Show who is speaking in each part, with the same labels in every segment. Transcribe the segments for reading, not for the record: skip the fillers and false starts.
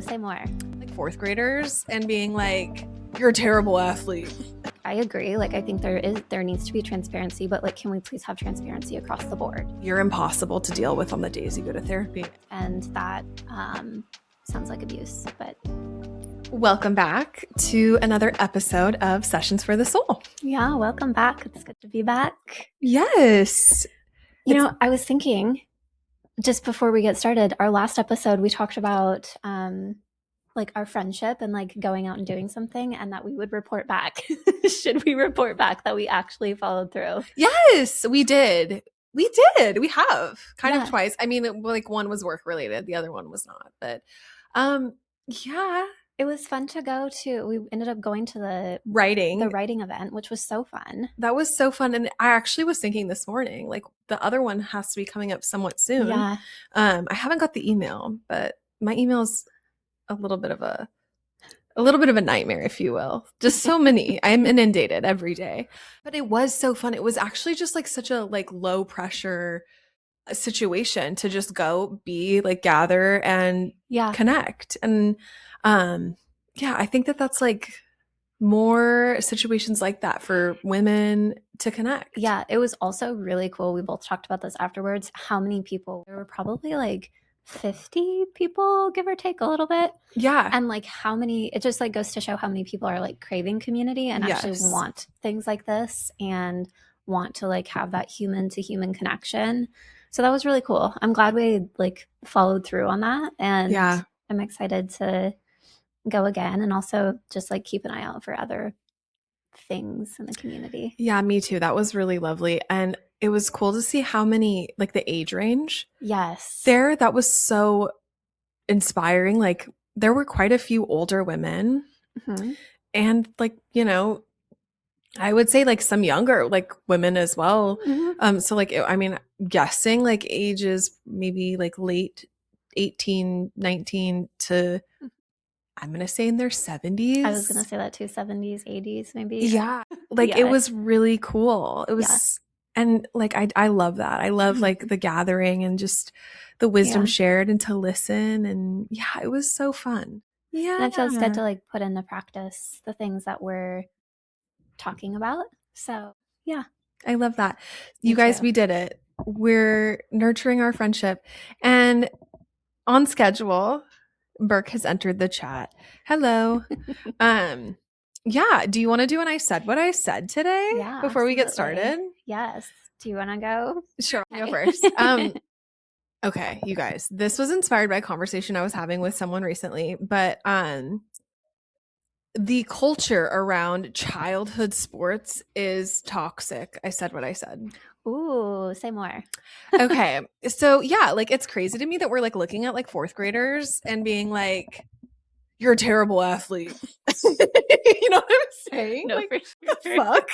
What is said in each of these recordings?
Speaker 1: say more.
Speaker 2: Like fourth graders and being like, you're a terrible athlete.
Speaker 1: I agree. Like, I think there needs to be transparency, but like, can we please have transparency across the board?
Speaker 2: You're impossible to deal with on the days you go to therapy.
Speaker 1: And that sounds like abuse, but...
Speaker 2: Welcome back to another episode of Sessions for the Soul.
Speaker 1: Yeah, welcome back. It's good to be back.
Speaker 2: Yes.
Speaker 1: You know, I was thinking, just before we get started, our last episode, we talked about like our friendship and like going out and doing something, and that we would report back. Should we report back that we actually followed through?
Speaker 2: Yes, we did. We have kind of twice. I mean, like one was work related, the other one was not. But yeah.
Speaker 1: It was fun to go to. We ended up going to the
Speaker 2: writing
Speaker 1: event, which was so fun.
Speaker 2: That was so fun. And I actually was thinking this morning, like the other one has to be coming up somewhat soon.
Speaker 1: Yeah.
Speaker 2: I haven't got the email, but my email's a little bit of a nightmare, if you will. Just so many. I'm inundated every day. But it was so fun. It was actually just like such a like low pressure situation to just go be like gather and connect. And yeah, I think that's like more situations like that for women to connect.
Speaker 1: Yeah, it was also really cool. We both talked about this afterwards. How many people? There were probably like 50 people, give or take a little bit.
Speaker 2: Yeah.
Speaker 1: And like how many, it just like goes to show how many people are like craving community and actually want things like this and want to like have that human to human connection. So that was really cool. I'm glad we like followed through on that. And I'm excited to go again and also just like keep an eye out for other things in the community.
Speaker 2: Yeah, me too. That was really lovely. And it was cool to see how many, like the age range.
Speaker 1: Yes.
Speaker 2: That was so inspiring. Like there were quite a few older women and like, you know, I would say like some younger like women as well. So like, I mean, guessing like ages maybe like late 18, 19 to I'm going to say in their 70s.
Speaker 1: I was going to say that too, 70s, 80s maybe.
Speaker 2: Yeah. Like it was really cool. It was, and like, I love that. I love like the gathering and just the wisdom shared and to listen. And yeah, it was so fun. Yeah.
Speaker 1: And it feels good to like put into practice the things that we're talking about. So yeah.
Speaker 2: I love that. You guys, we did it. We're nurturing our friendship and on schedule. Burke has entered the chat. Hello. Yeah. Do you want to do an I said what I said today before we get started?
Speaker 1: Yes. Do you want to go?
Speaker 2: Sure. I'll go first. Okay, you guys, this was inspired by a conversation I was having with someone recently, but the culture around childhood sports is toxic. I said what I said.
Speaker 1: Ooh, say more.
Speaker 2: Okay. So yeah, like it's crazy to me that we're like looking at like fourth graders and being like, you're a terrible athlete. You know what I'm saying?
Speaker 1: No,
Speaker 2: like,
Speaker 1: for sure.
Speaker 2: Fuck.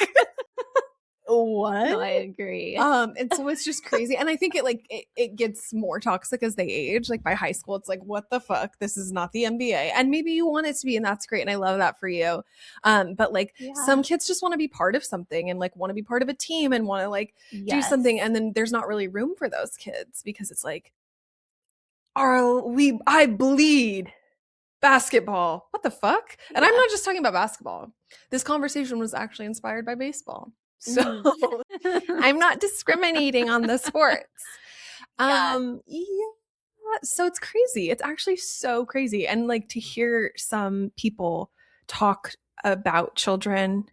Speaker 2: What?
Speaker 1: No, I agree.
Speaker 2: And so it's just crazy. And I think it gets more toxic as they age. Like by high school, it's like, what the fuck? This is not the NBA. And maybe you want it to be, and that's great. And I love that for you. But like some kids just want to be part of something and like want to be part of a team and want to like do something. And then there's not really room for those kids because it's like, I bleed basketball. What the fuck? And I'm not just talking about basketball. This conversation was actually inspired by baseball. So I'm not discriminating on the sports. So it's crazy. It's actually so crazy. And like to hear some people talk about children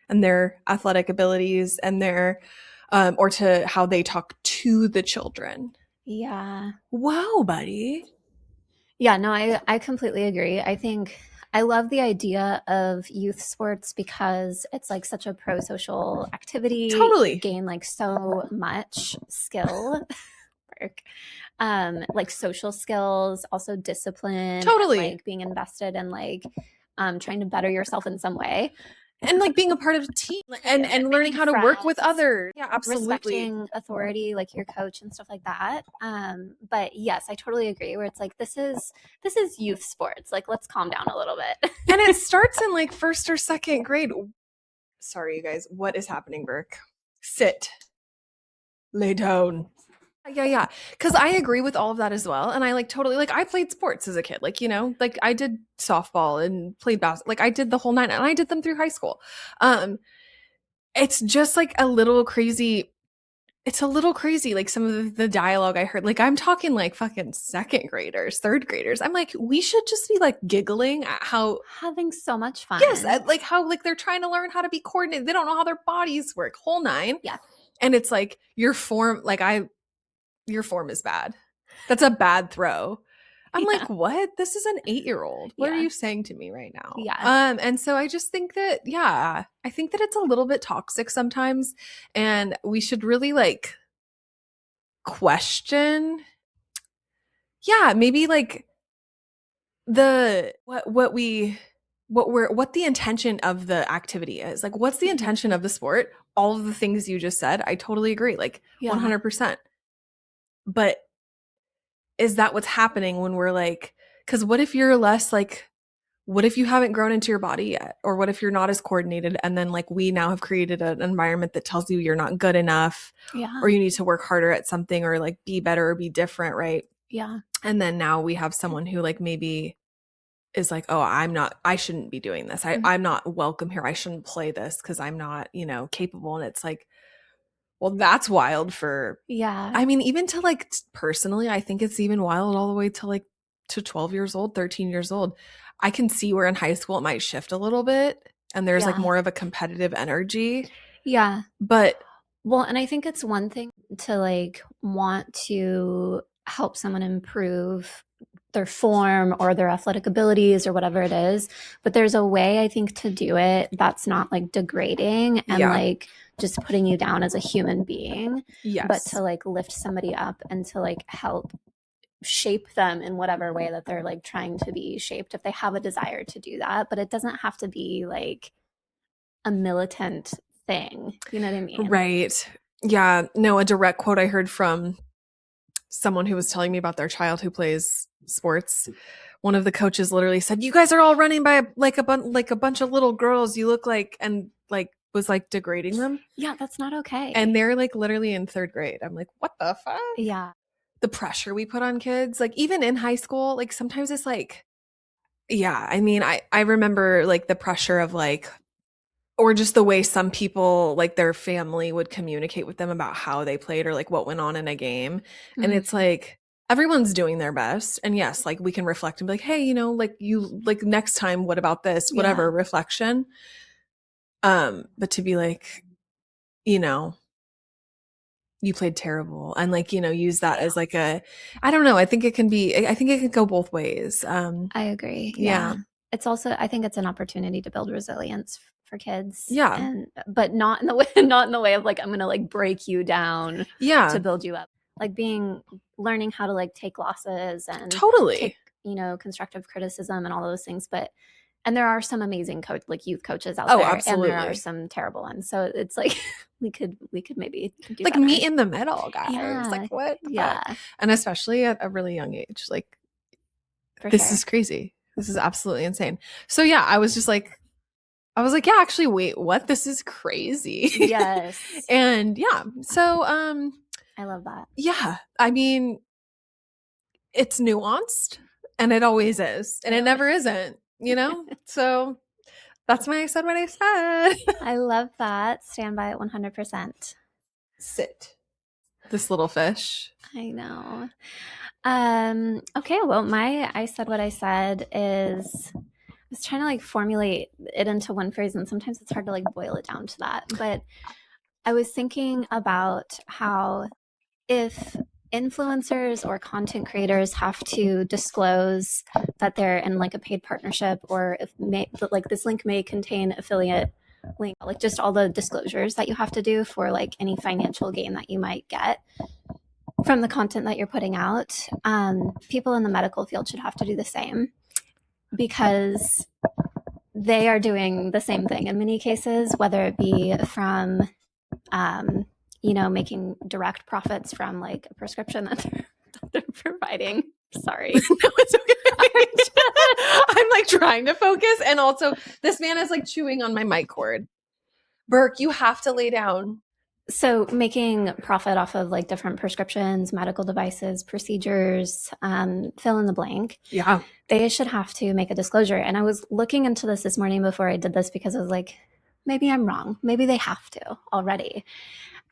Speaker 2: and their athletic abilities and their or to how they talk to the children.
Speaker 1: Yeah.
Speaker 2: Wow, buddy.
Speaker 1: Yeah, no, I completely agree. I think I love the idea of youth sports because it's like such a pro-social activity.
Speaker 2: Totally.
Speaker 1: You gain like so much skill, like social skills, also discipline.
Speaker 2: Totally.
Speaker 1: And, like being invested in like trying to better yourself in some way.
Speaker 2: And like being a part of a team and learning how to work with others. Yeah, absolutely.
Speaker 1: Respecting authority, like your coach and stuff like that. But yes, I totally agree where it's like, this is youth sports. Like, let's calm down a little bit.
Speaker 2: And it starts in like first or second grade. Sorry, you guys. What is happening, Burke? Sit. Lay down. Yeah. Because I agree with all of that as well. And I like totally, like, I played sports as a kid. Like, like I did softball and played basketball. Like, I did the whole nine, and I did them through high school. Um, it's just like a little crazy. It's a little crazy, like some of the dialogue I heard. Like, I'm talking like fucking second graders, third graders. I'm like, we should just be like giggling at how
Speaker 1: having so much fun.
Speaker 2: Yes, like how like they're trying to learn how to be coordinated. They don't know how their bodies work. Whole nine.
Speaker 1: Yeah.
Speaker 2: And it's like your form is bad. That's a bad throw. I'm like, what? This is an 8-year-old. What are you saying to me right now?
Speaker 1: Yeah.
Speaker 2: And so I just think that, I think that it's a little bit toxic sometimes. And we should really like question. Yeah, maybe like what the intention of the activity is. Like, what's the intention of the sport? All of the things you just said, I totally agree. Like 100%. But is that what's happening when we're like, because what if you're less like, what if you haven't grown into your body yet? Or what if you're not as coordinated? And then like we now have created an environment that tells you you're not good enough, or you need to work harder at something, or like be better or be different, right?
Speaker 1: Yeah.
Speaker 2: And then now we have someone who like maybe is like, oh, I shouldn't be doing this. I'm not welcome here. I shouldn't play this because I'm not, capable. And it's like, well, that's wild for, I mean, even to like personally, I think it's even wild all the way to like to 12 years old, 13 years old. I can see where in high school it might shift a little bit and there's like more of a competitive energy.
Speaker 1: Yeah.
Speaker 2: But
Speaker 1: well, and I think it's one thing to like want to help someone improve their form or their athletic abilities or whatever it is, but there's a way I think to do it that's not like degrading and like just putting you down as a human being, but to like lift somebody up and to like help shape them in whatever way that they're like trying to be shaped if they have a desire to do that. But it doesn't have to be like a militant thing. You know what I mean?
Speaker 2: Right. Yeah. No, a direct quote I heard from someone who was telling me about their child who plays sports. One of the coaches literally said, "You guys are all running by like a bunch of little girls. You look like," and like was like degrading them.
Speaker 1: Yeah, that's not okay.
Speaker 2: And they're like literally in 3rd grade. I'm like, what the fuck?
Speaker 1: Yeah.
Speaker 2: The pressure we put on kids, like even in high school, like sometimes it's like, yeah, I mean, I remember like the pressure of like, or just the way some people, like their family would communicate with them about how they played or like what went on in a game. And it's like, everyone's doing their best. And yes, like we can reflect and be like, hey, like you, like next time, what about this? Whatever, reflection. But to be like, you played terrible and like, use that as like I don't know. I think it can go both ways.
Speaker 1: I agree. Yeah. It's also, I think it's an opportunity to build resilience for kids.
Speaker 2: Yeah.
Speaker 1: But not in the way of like, I'm going to like break you down to build you up. Like learning how to like take losses and take, constructive criticism and all those things. And there are some amazing youth coaches out there.
Speaker 2: Absolutely.
Speaker 1: And there are some terrible ones. So it's like, we could maybe do
Speaker 2: like
Speaker 1: better.
Speaker 2: Meet in the middle, guys.
Speaker 1: Yeah.
Speaker 2: Like what?
Speaker 1: Yeah.
Speaker 2: And especially at a really young age, like this is crazy. This is absolutely insane. So yeah, I was like, yeah, actually, wait, what? This is crazy.
Speaker 1: Yes.
Speaker 2: And yeah, so
Speaker 1: I love that.
Speaker 2: Yeah, I mean, it's nuanced, and it always is, and it never isn't. So that's why I said what I said.
Speaker 1: I love that. Stand by it 100%.
Speaker 2: Sit. This little fish.
Speaker 1: I know. Okay, well, I said what I said is I was trying to like formulate it into one phrase, and sometimes it's hard to like boil it down to that. But I was thinking about how if influencers or content creators have to disclose that they're in like a paid partnership, or if like this link may contain affiliate link, like just all the disclosures that you have to do for like any financial gain that you might get from the content that you're putting out, people in the medical field should have to do the same, because they are doing the same thing in many cases, whether it be from making direct profits from like a prescription that they're providing. Sorry.
Speaker 2: No, it's okay. I'm like trying to focus. And also this man is like chewing on my mic cord. Burke, you have to lay down.
Speaker 1: So making profit off of like different prescriptions, medical devices, procedures, fill in the blank.
Speaker 2: Yeah.
Speaker 1: They should have to make a disclosure. And I was looking into this morning before I did this because I was like, maybe I'm wrong. Maybe they have to already.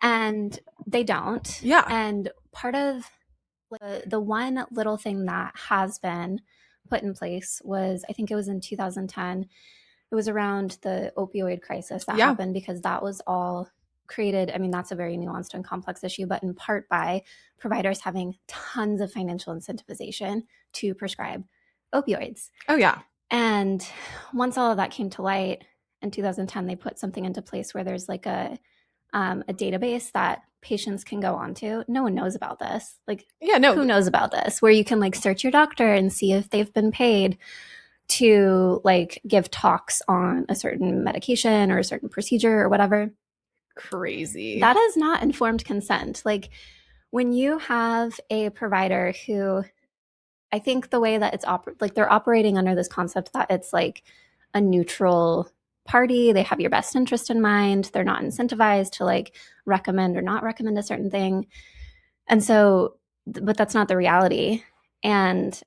Speaker 1: And they don't.
Speaker 2: Yeah.
Speaker 1: And part of the one little thing that has been put in place was, I think it was in 2010, it was around the opioid crisis that happened because that was all created. I mean, that's a very nuanced and complex issue, but in part by providers having tons of financial incentivization to prescribe opioids.
Speaker 2: Oh, yeah.
Speaker 1: And once all of that came to light in 2010, they put something into place where there's like a database that patients can go onto. No one knows about this. Like,
Speaker 2: yeah, no.
Speaker 1: Who knows about this? Where you can like search your doctor and see if they've been paid to like give talks on a certain medication or a certain procedure or whatever.
Speaker 2: Crazy.
Speaker 1: That is not informed consent. Like when you have a provider who, I think the way that it's like they're operating under this concept that it's like a neutral party, they have your best interest in mind, they're not incentivized to like recommend or not recommend a certain thing. And so, but that's not the reality. And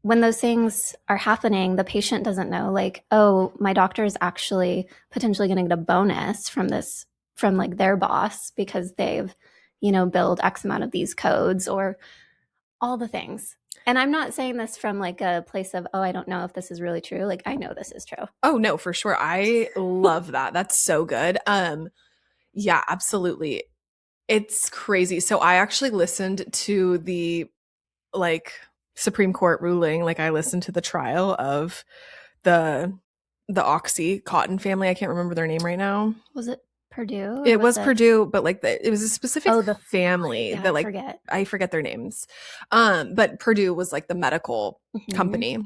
Speaker 1: when those things are happening, the patient doesn't know, like, oh, my doctor is actually potentially going to get a bonus from this, from like their boss because they've, billed X amount of these codes or all the things. And I'm not saying this from like a place of, oh, I don't know if this is really true. Like, I know this is true.
Speaker 2: Oh, no, for sure. I love that. That's so good. Yeah, absolutely. It's crazy. So I actually listened to the like Supreme Court ruling. Like I listened to the trial of the Oxy Cotton family. I can't remember their name right now.
Speaker 1: Was it Purdue?
Speaker 2: It was Purdue, but like it was a specific family that like I forget their names. But Purdue was like the medical company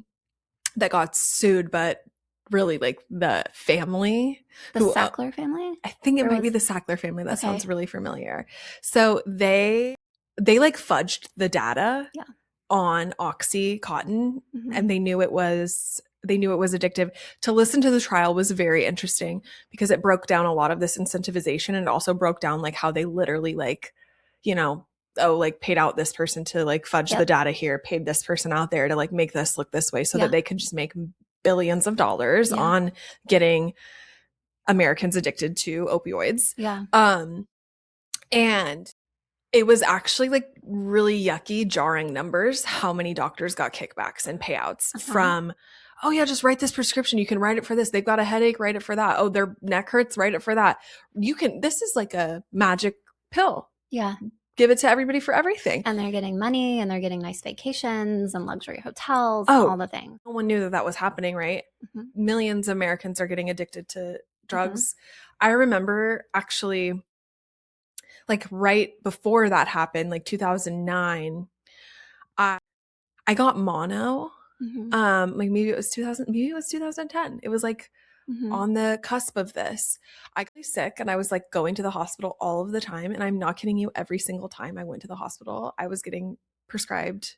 Speaker 2: that got sued, but really like the family.
Speaker 1: The Sackler family?
Speaker 2: I think it might be the Sackler family. That sounds really familiar. So they like fudged the data on Oxy Cotton and they knew it was addictive. To listen to the trial was very interesting because it broke down a lot of this incentivization and it also broke down like how they literally like, like paid out this person to like fudge the data here, paid this person out there to like make this look this way so that they could just make billions of dollars on getting Americans addicted to opioids.
Speaker 1: Yeah.
Speaker 2: And it was actually like really yucky, jarring numbers how many doctors got kickbacks and payouts from, oh yeah, just write this prescription. You can write it for this. They've got a headache, write it for that. Oh, their neck hurts, write it for that. This is like a magic pill.
Speaker 1: Yeah.
Speaker 2: Give it to everybody for everything.
Speaker 1: And they're getting money and they're getting nice vacations and luxury hotels and all the things.
Speaker 2: No one knew that was happening, right? Millions of Americans are getting addicted to drugs. I remember actually like right before that happened, like 2009, I got mono. Like maybe it was 2010. It was like on the cusp of this. I got sick and I was like going to the hospital all of the time. And I'm not kidding you, every single time I went to the hospital, I was getting prescribed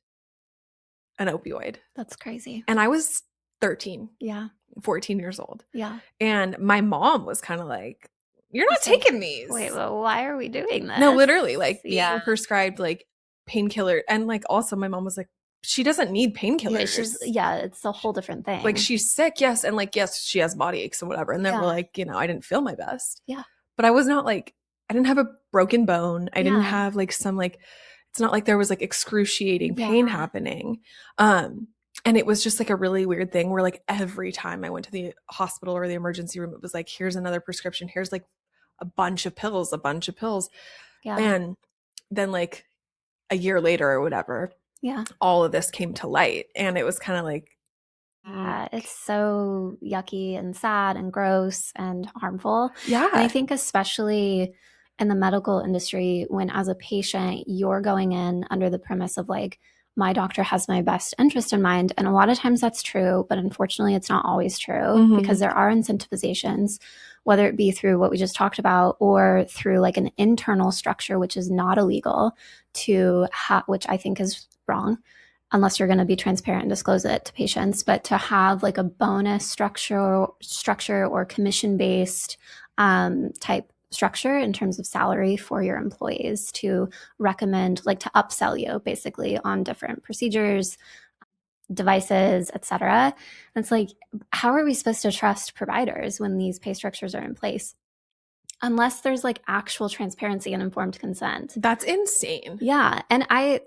Speaker 2: an opioid.
Speaker 1: That's crazy.
Speaker 2: And I was 13.
Speaker 1: Yeah.
Speaker 2: 14 years old.
Speaker 1: Yeah.
Speaker 2: And my mom was kind of like, you're not taking these.
Speaker 1: Wait, well, why are we doing this?
Speaker 2: No, literally, like being prescribed like painkiller. And like also my mom was like, she doesn't need painkillers.
Speaker 1: Yeah, it's a whole different thing.
Speaker 2: Like she's sick, yes. And like, yes, she has body aches and whatever. And then we're like, I didn't feel my best.
Speaker 1: Yeah.
Speaker 2: But I was not like, I didn't have a broken bone. I didn't have like some like, it's not like there was like excruciating pain happening. And it was just like a really weird thing where like every time I went to the hospital or the emergency room, it was like, here's another prescription. Here's like a bunch of pills. Yeah. And then like a year later or whatever, all of this came to light. And it was kind of like,
Speaker 1: it's so yucky and sad and gross and harmful.
Speaker 2: Yeah.
Speaker 1: And I think especially in the medical industry, when as a patient, you're going in under the premise of like, my doctor has my best interest in mind. And a lot of times that's true, but unfortunately it's not always true because there are incentivizations, whether it be through what we just talked about or through like an internal structure, which is not illegal to which I think is wrong unless you're going to be transparent and disclose it to patients, but to have like a bonus structure or commission-based type structure in terms of salary for your employees to recommend, like to upsell you basically on different procedures, devices, etc. It's like, how are we supposed to trust providers when these pay structures are in place? Unless there's like actual transparency and informed consent.
Speaker 2: That's insane.
Speaker 1: Yeah. And I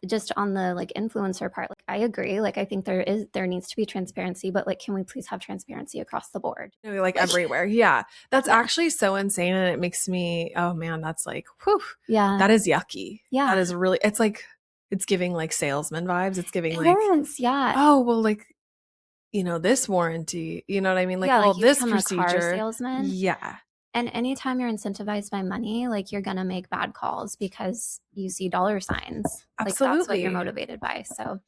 Speaker 1: just on the like influencer part, like I agree. Like I think there needs to be transparency, but like can we please have transparency across the board?
Speaker 2: Like everywhere. Yeah. That's actually so insane. And it makes me, oh man, that's like, whew.
Speaker 1: Yeah.
Speaker 2: That is yucky.
Speaker 1: Yeah.
Speaker 2: That is really, it's like, it's giving like salesman vibes. It's giving like,
Speaker 1: yeah.
Speaker 2: oh, well, like, you know, this warranty, you know what I mean? Like,
Speaker 1: yeah,
Speaker 2: well,
Speaker 1: like
Speaker 2: this
Speaker 1: procedure. A car salesman.
Speaker 2: Yeah.
Speaker 1: And anytime you're incentivized by money, like you're going to make bad calls because you see dollar signs.
Speaker 2: Absolutely.
Speaker 1: Like that's what you're motivated by. So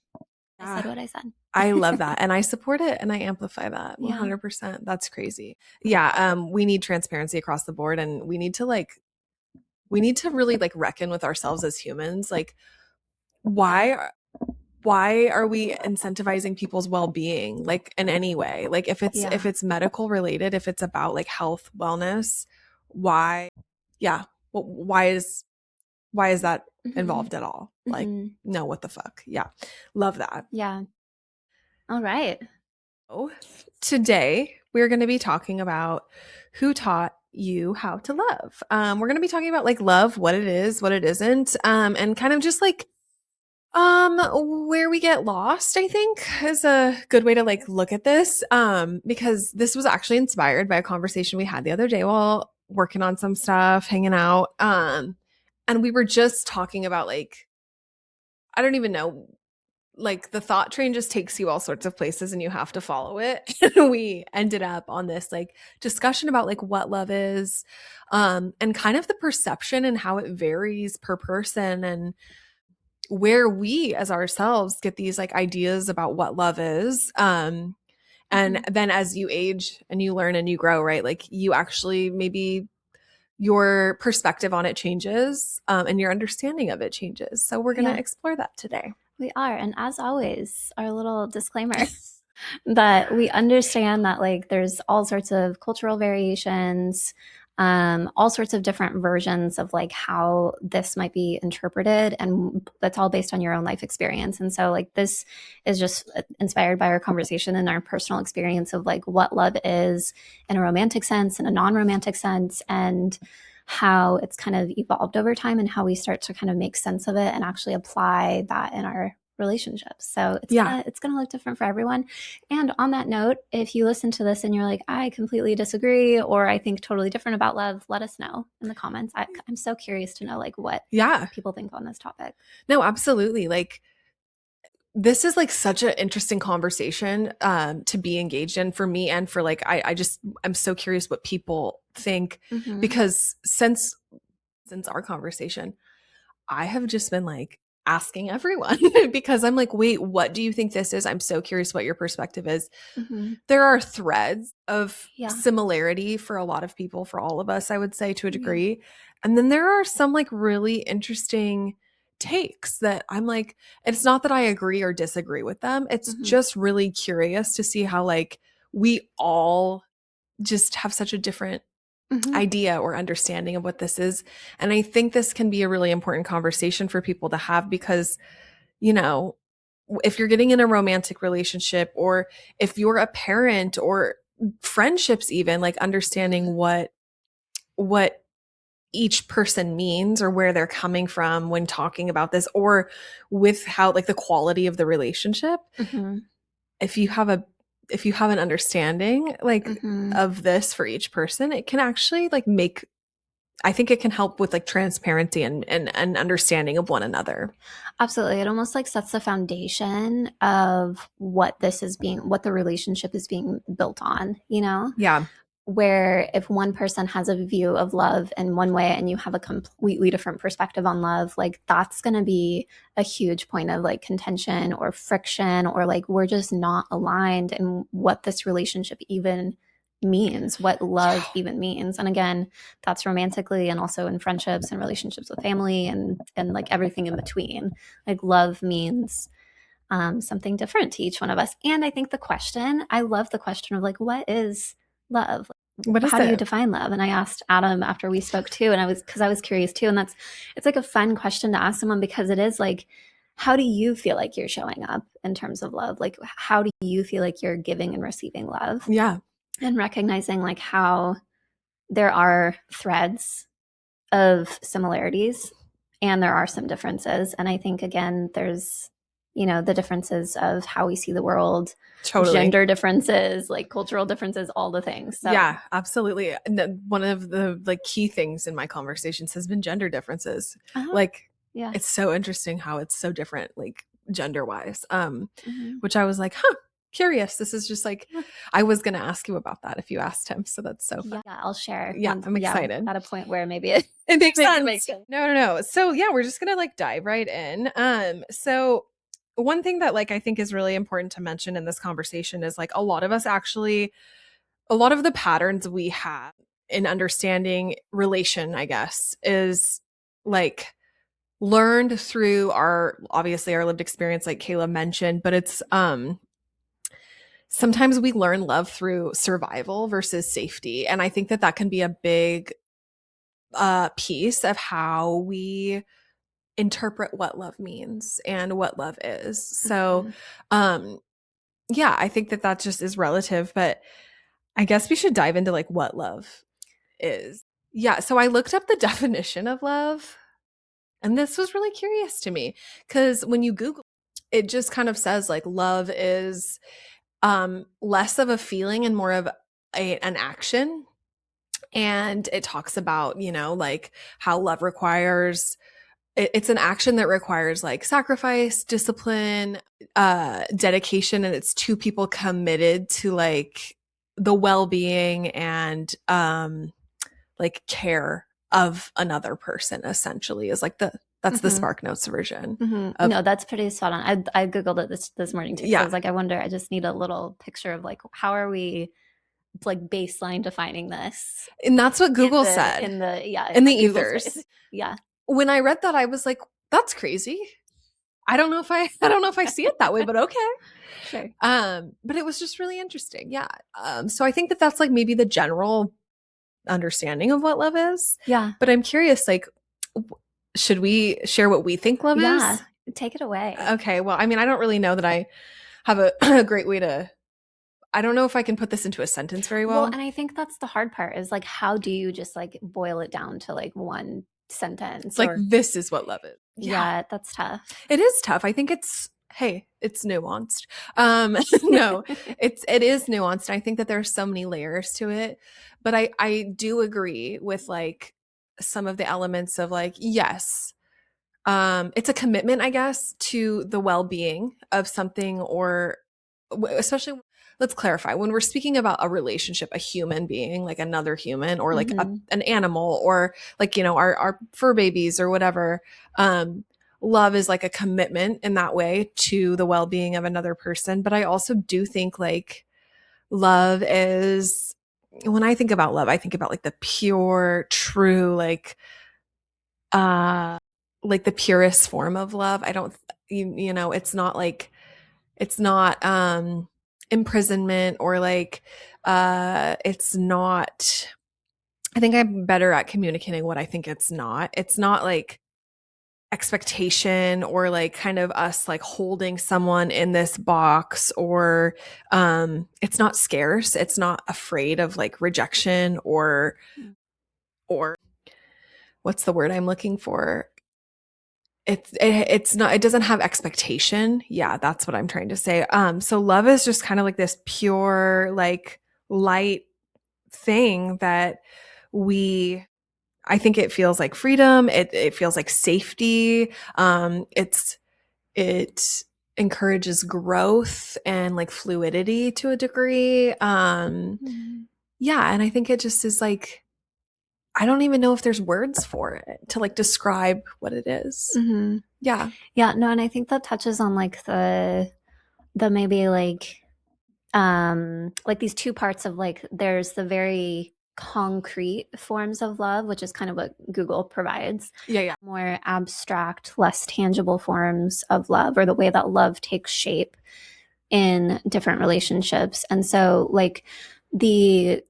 Speaker 1: I said what I said.
Speaker 2: I love that. And I support it and I amplify that 100%. Yeah. That's crazy. Yeah. We need transparency across the board, and we need to really like reckon with ourselves as humans. Like, why are we incentivizing people's well-being, like in any way? Like if it's medical related, if it's about like health, wellness, why is that involved at all? Like, no, what the fuck? Yeah. Love that.
Speaker 1: Yeah. All right.
Speaker 2: So today we're going to be talking about who taught you how to love. We're going to be talking about like love, what it is, what it isn't, and kind of just like where we get lost, I think, is a good way to like look at this. Because this was actually inspired by a conversation we had the other day while working on some stuff, hanging out. And we were just talking about like, I don't even know, like the thought train just takes you all sorts of places and you have to follow it. And we ended up on this like discussion about like what love is, and kind of the perception and how it varies per person, and where we as ourselves get these like ideas about what love is. And then as you age and you learn and you grow, right? Like you actually, maybe your perspective on it changes, and your understanding of it changes. So we're going to explore that today.
Speaker 1: We are. And as always, our little disclaimer that we understand that like there's all sorts of cultural variations, all sorts of different versions of like how this might be interpreted, and that's all based on your own life experience. And so like this is just inspired by our conversation and our personal experience of like what love is in a romantic sense and a non-romantic sense, and how it's kind of evolved over time and how we start to kind of make sense of it and actually apply that in our relationships. So it's gonna look different for everyone. And on that note, if you listen to this and you're like, I completely disagree, or I think totally different about love, let us know in the comments. I'm so curious to know like what people think on this topic.
Speaker 2: No, absolutely. Like this is like such an interesting conversation to be engaged in for me, and for like I'm so curious what people think, because since our conversation, I have just been like asking everyone because I'm like, wait, what do you think this is? I'm so curious what your perspective is. There are threads of similarity for a lot of people, for all of us, I would say, to a degree. And then there are some like really interesting takes that I'm like, it's not that I agree or disagree with them. It's just really curious to see how like we all just have such a different idea or understanding of what this is. And I think this can be a really important conversation for people to have, because, you know, if you're getting in a romantic relationship, or if you're a parent, or friendships even, like understanding what each person means or where they're coming from when talking about this, or with how like the quality of the relationship. If you have an understanding like of this for each person, it can actually like I think it can help with like transparency and understanding of one another.
Speaker 1: Absolutely. It almost like sets the foundation of what the relationship is being built on, you know?
Speaker 2: Yeah.
Speaker 1: Where if one person has a view of love in one way and you have a completely different perspective on love, like that's going to be a huge point of like contention or friction, or like we're just not aligned in what this relationship even means, what love even means. And again, that's romantically and also in friendships and relationships with family and like everything in between. Like love means something different to each one of us. And I think I love the question of like, what is love?
Speaker 2: What is
Speaker 1: how do you
Speaker 2: it?
Speaker 1: define love? And I asked Adam after we spoke too, and because I was curious too, and it's like a fun question to ask someone, because it is like, how do you feel like you're showing up in terms of love? Like, how do you feel like you're giving and receiving love?
Speaker 2: Yeah.
Speaker 1: And recognizing like how there are threads of similarities and there are some differences. And I think, again, there's, the differences of how we see the world,
Speaker 2: Totally.
Speaker 1: gender differences, like cultural differences, all the things. So.
Speaker 2: Yeah, absolutely. One of the like key things in my conversations has been gender differences. Like,
Speaker 1: yeah,
Speaker 2: it's so interesting how it's so different, like gender wise. Which I was like, curious. This is just like, I was going to ask you about that if you asked him. So that's so fun.
Speaker 1: Yeah, I'll share.
Speaker 2: Yeah, I'm excited.
Speaker 1: At a point where maybe it
Speaker 2: makes sense. No. So yeah, we're just going to like dive right in. So one thing that like I think is really important to mention in this conversation is like a lot of the patterns we have in understanding relation, I guess, is like learned through our lived experience, like Kayla mentioned, but it's sometimes we learn love through survival versus safety. And I think that can be a big piece of how we interpret what love means and what love is. So, yeah, I think that just is relative, but I guess we should dive into like what love is. Yeah. So I looked up the definition of love, and this was really curious to me because when you Google it just kind of says like love is less of a feeling and more of an action. And it talks about, like how love requires it's an action that requires like sacrifice, discipline, dedication, and it's two people committed to like the well-being and like care of another person, essentially, is like that's the Spark Notes version.
Speaker 1: No, that's pretty spot on. I Googled it this morning too. Yeah. So I was like, I wonder, I just need a little picture of like, how are we like baseline defining this?
Speaker 2: And that's what Google said. In the ethers.
Speaker 1: Yeah.
Speaker 2: When I read that, I was like, that's crazy. I don't know if I see it that way, but okay.
Speaker 1: Sure.
Speaker 2: But it was just really interesting. Yeah. So I think that that's like maybe the general understanding of what love is.
Speaker 1: Yeah.
Speaker 2: But I'm curious, like, should we share what we think love is?
Speaker 1: Yeah. Take it away.
Speaker 2: Okay. Well, I mean, I don't really know that I have a great way to, I don't know if I can put this into a sentence very well.
Speaker 1: Well, and I think that's the hard part is like, how do you just like boil it down to like one sentence?
Speaker 2: Like, this is what love is.
Speaker 1: Yeah, that's tough.
Speaker 2: It is tough. I think it's nuanced. No, it is nuanced. I think that there's so many layers to it, but I do agree with like some of the elements of like, yes, it's a commitment, I guess, to the well-being of something, or especially, let's clarify, when we're speaking about a relationship, a human being, like another human, or like an animal, or like, our fur babies or whatever, love is like a commitment in that way to the well-being of another person. But I also do think like love is, when I think about love, I think about like the pure, true, like the purest form of love. I don't, it's not like, it's not imprisonment, or like it's not, I think I'm better at communicating what I think it's not. It's not like expectation, or like kind of us like holding someone in this box, or it's not scarce. It's not afraid of like rejection, or what's the word I'm looking for? It's not, it doesn't have expectation. Yeah, that's what I'm trying to say. So love is just kind of like this pure, like light thing that I think it feels like freedom. It feels like safety. It encourages growth and like fluidity to a degree. Yeah. And I think it just is like, I don't even know if there's words for it to like describe what it is. Yeah.
Speaker 1: Yeah. No. And I think that touches on like the maybe like these two parts of like, there's the very concrete forms of love, which is kind of what Google provides.
Speaker 2: Yeah.
Speaker 1: More abstract, less tangible forms of love, or the way that love takes shape in different relationships. And so like the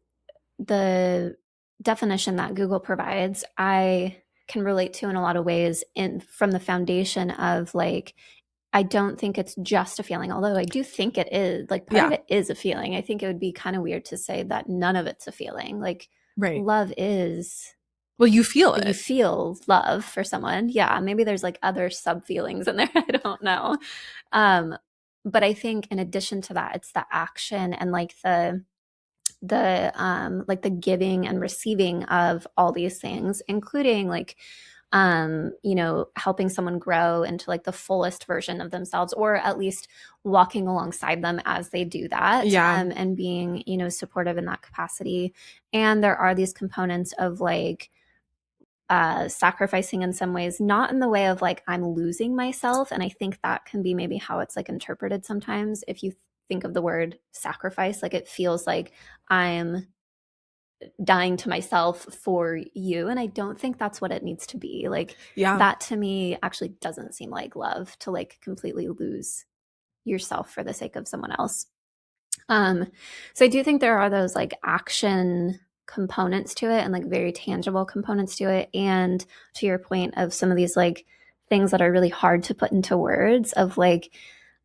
Speaker 1: the definition that Google provides, I can relate to in a lot of ways in from the foundation of like I don't think it's just a feeling, although I do think it is. Like part of
Speaker 2: Yeah.
Speaker 1: it is a feeling. I think it would be kind of weird to say that none of it's a feeling. Like
Speaker 2: Right.
Speaker 1: love is
Speaker 2: Well, you feel
Speaker 1: you
Speaker 2: it.
Speaker 1: feel love for someone. Yeah, maybe there's like other sub feelings in there. I don't know. But I think in addition to that, it's the action and like the giving and receiving of all these things, including like helping someone grow into like the fullest version of themselves, or at least walking alongside them as they do that,
Speaker 2: Yeah.
Speaker 1: and being, supportive in that capacity. And there are these components of like sacrificing in some ways, not in the way of like I'm losing myself. And I think that can be maybe how it's like interpreted sometimes. If you think of the word sacrifice, like it feels like I'm dying to myself for you. And I don't think that's what it needs to be. Like
Speaker 2: Yeah.
Speaker 1: that to me actually doesn't seem like love, to like completely lose yourself for the sake of someone else. So I do think there are those like action components to it and like very tangible components to it. And to your point of some of these like things that are really hard to put into words, of like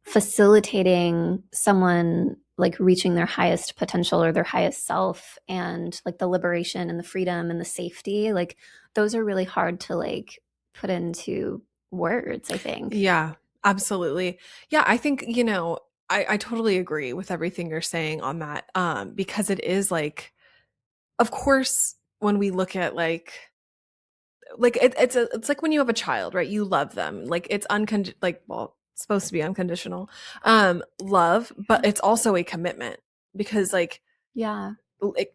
Speaker 1: facilitating someone like reaching their highest potential or their highest self, and like the liberation and the freedom and the safety, like those are really hard to like put into words, I think.
Speaker 2: Yeah, absolutely. Yeah, I think, I totally agree with everything you're saying on that. Because it is like, of course, when we look at it's like when you have a child, right? You love them. Like it's it's supposed to be unconditional love, but it's also a commitment because like
Speaker 1: Yeah.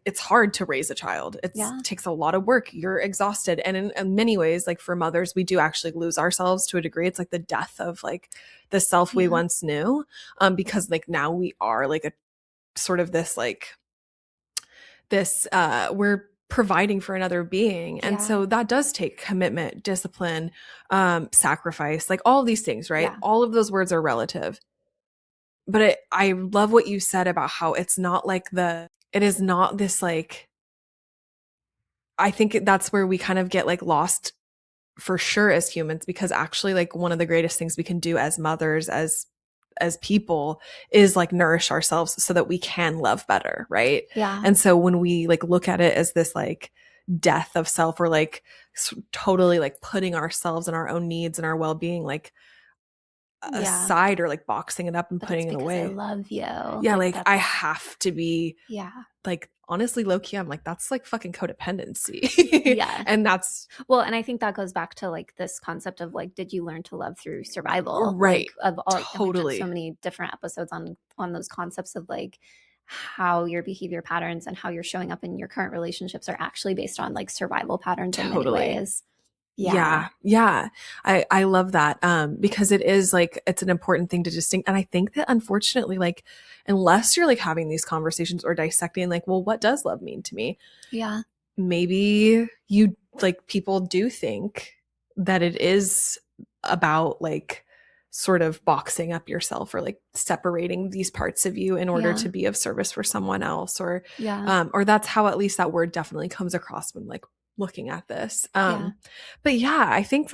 Speaker 2: it's hard to raise a child. It
Speaker 1: Yeah.
Speaker 2: takes a lot of work. You're exhausted. And in many ways, like for mothers, we do actually lose ourselves to a degree. It's like the death of like the self we
Speaker 1: Yeah.
Speaker 2: once knew. Because like now we are like a sort of we're providing for another being. And
Speaker 1: Yeah.
Speaker 2: so that does take commitment, discipline, sacrifice, like all of these things, right?
Speaker 1: Yeah.
Speaker 2: All of those words are relative. But I love what you said about how it's not like it is not this like, I think that's where we kind of get like lost for sure as humans, because actually like one of the greatest things we can do as mothers, as people, is like nourish ourselves so that we can love better, right?
Speaker 1: Yeah.
Speaker 2: And so when we like look at it as this like death of self, or like totally like putting ourselves and our own needs and our well-being like
Speaker 1: Yeah.
Speaker 2: aside, or like boxing it up and
Speaker 1: But it's
Speaker 2: putting it
Speaker 1: because I
Speaker 2: away.
Speaker 1: love you.
Speaker 2: Yeah,
Speaker 1: Like
Speaker 2: like I
Speaker 1: that's,
Speaker 2: have to be
Speaker 1: yeah.
Speaker 2: like, honestly, low key, I'm like, that's like fucking codependency.
Speaker 1: Yeah.
Speaker 2: And that's
Speaker 1: Well, and I think that goes back to like this concept of like, did you learn to love through survival?
Speaker 2: right.
Speaker 1: Like of all, and we've done so
Speaker 2: Totally.
Speaker 1: many different episodes on those concepts of like how your behavior patterns and how you're showing up in your current relationships are actually based on like survival patterns in many
Speaker 2: Totally.
Speaker 1: ways. Yeah.
Speaker 2: Yeah. Yeah. I love that. Because it is like, it's an important thing to distinct. And I think that unfortunately, like, unless you're like having these conversations or dissecting, like, well, what does love mean to me?
Speaker 1: Yeah.
Speaker 2: Maybe you like, people do think that it is about like sort of boxing up yourself, or like separating these parts of you in order
Speaker 1: Yeah.
Speaker 2: to be of service for someone else,
Speaker 1: Yeah.
Speaker 2: or that's how at least that word definitely comes across when like looking at this.
Speaker 1: Yeah.
Speaker 2: But yeah, I think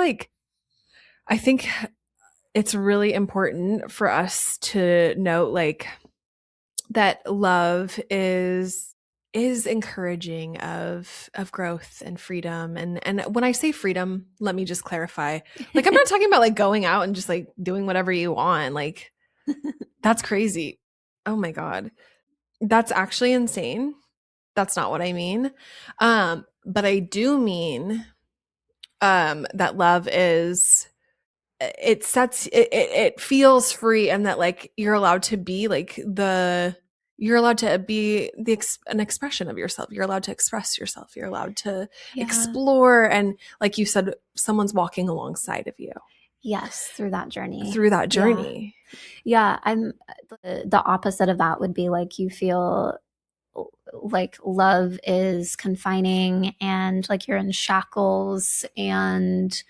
Speaker 2: it's really important for us to note like that love is encouraging of growth and freedom. And when I say freedom, let me just clarify, like I'm not talking about like going out and just like doing whatever you want. Like that's crazy. Oh my god, that's actually insane. That's not what I mean. But I do mean that love is, it feels free, and that like you're allowed to be like you're allowed to be an expression of yourself. You're allowed to express yourself. You're allowed to
Speaker 1: Yeah.
Speaker 2: explore, and like you said, someone's walking alongside of you
Speaker 1: Yes, through that journey.
Speaker 2: through that
Speaker 1: Yeah.
Speaker 2: journey.
Speaker 1: Yeah, I'm the opposite of that would be like you feel like love is confining and like you're in shackles and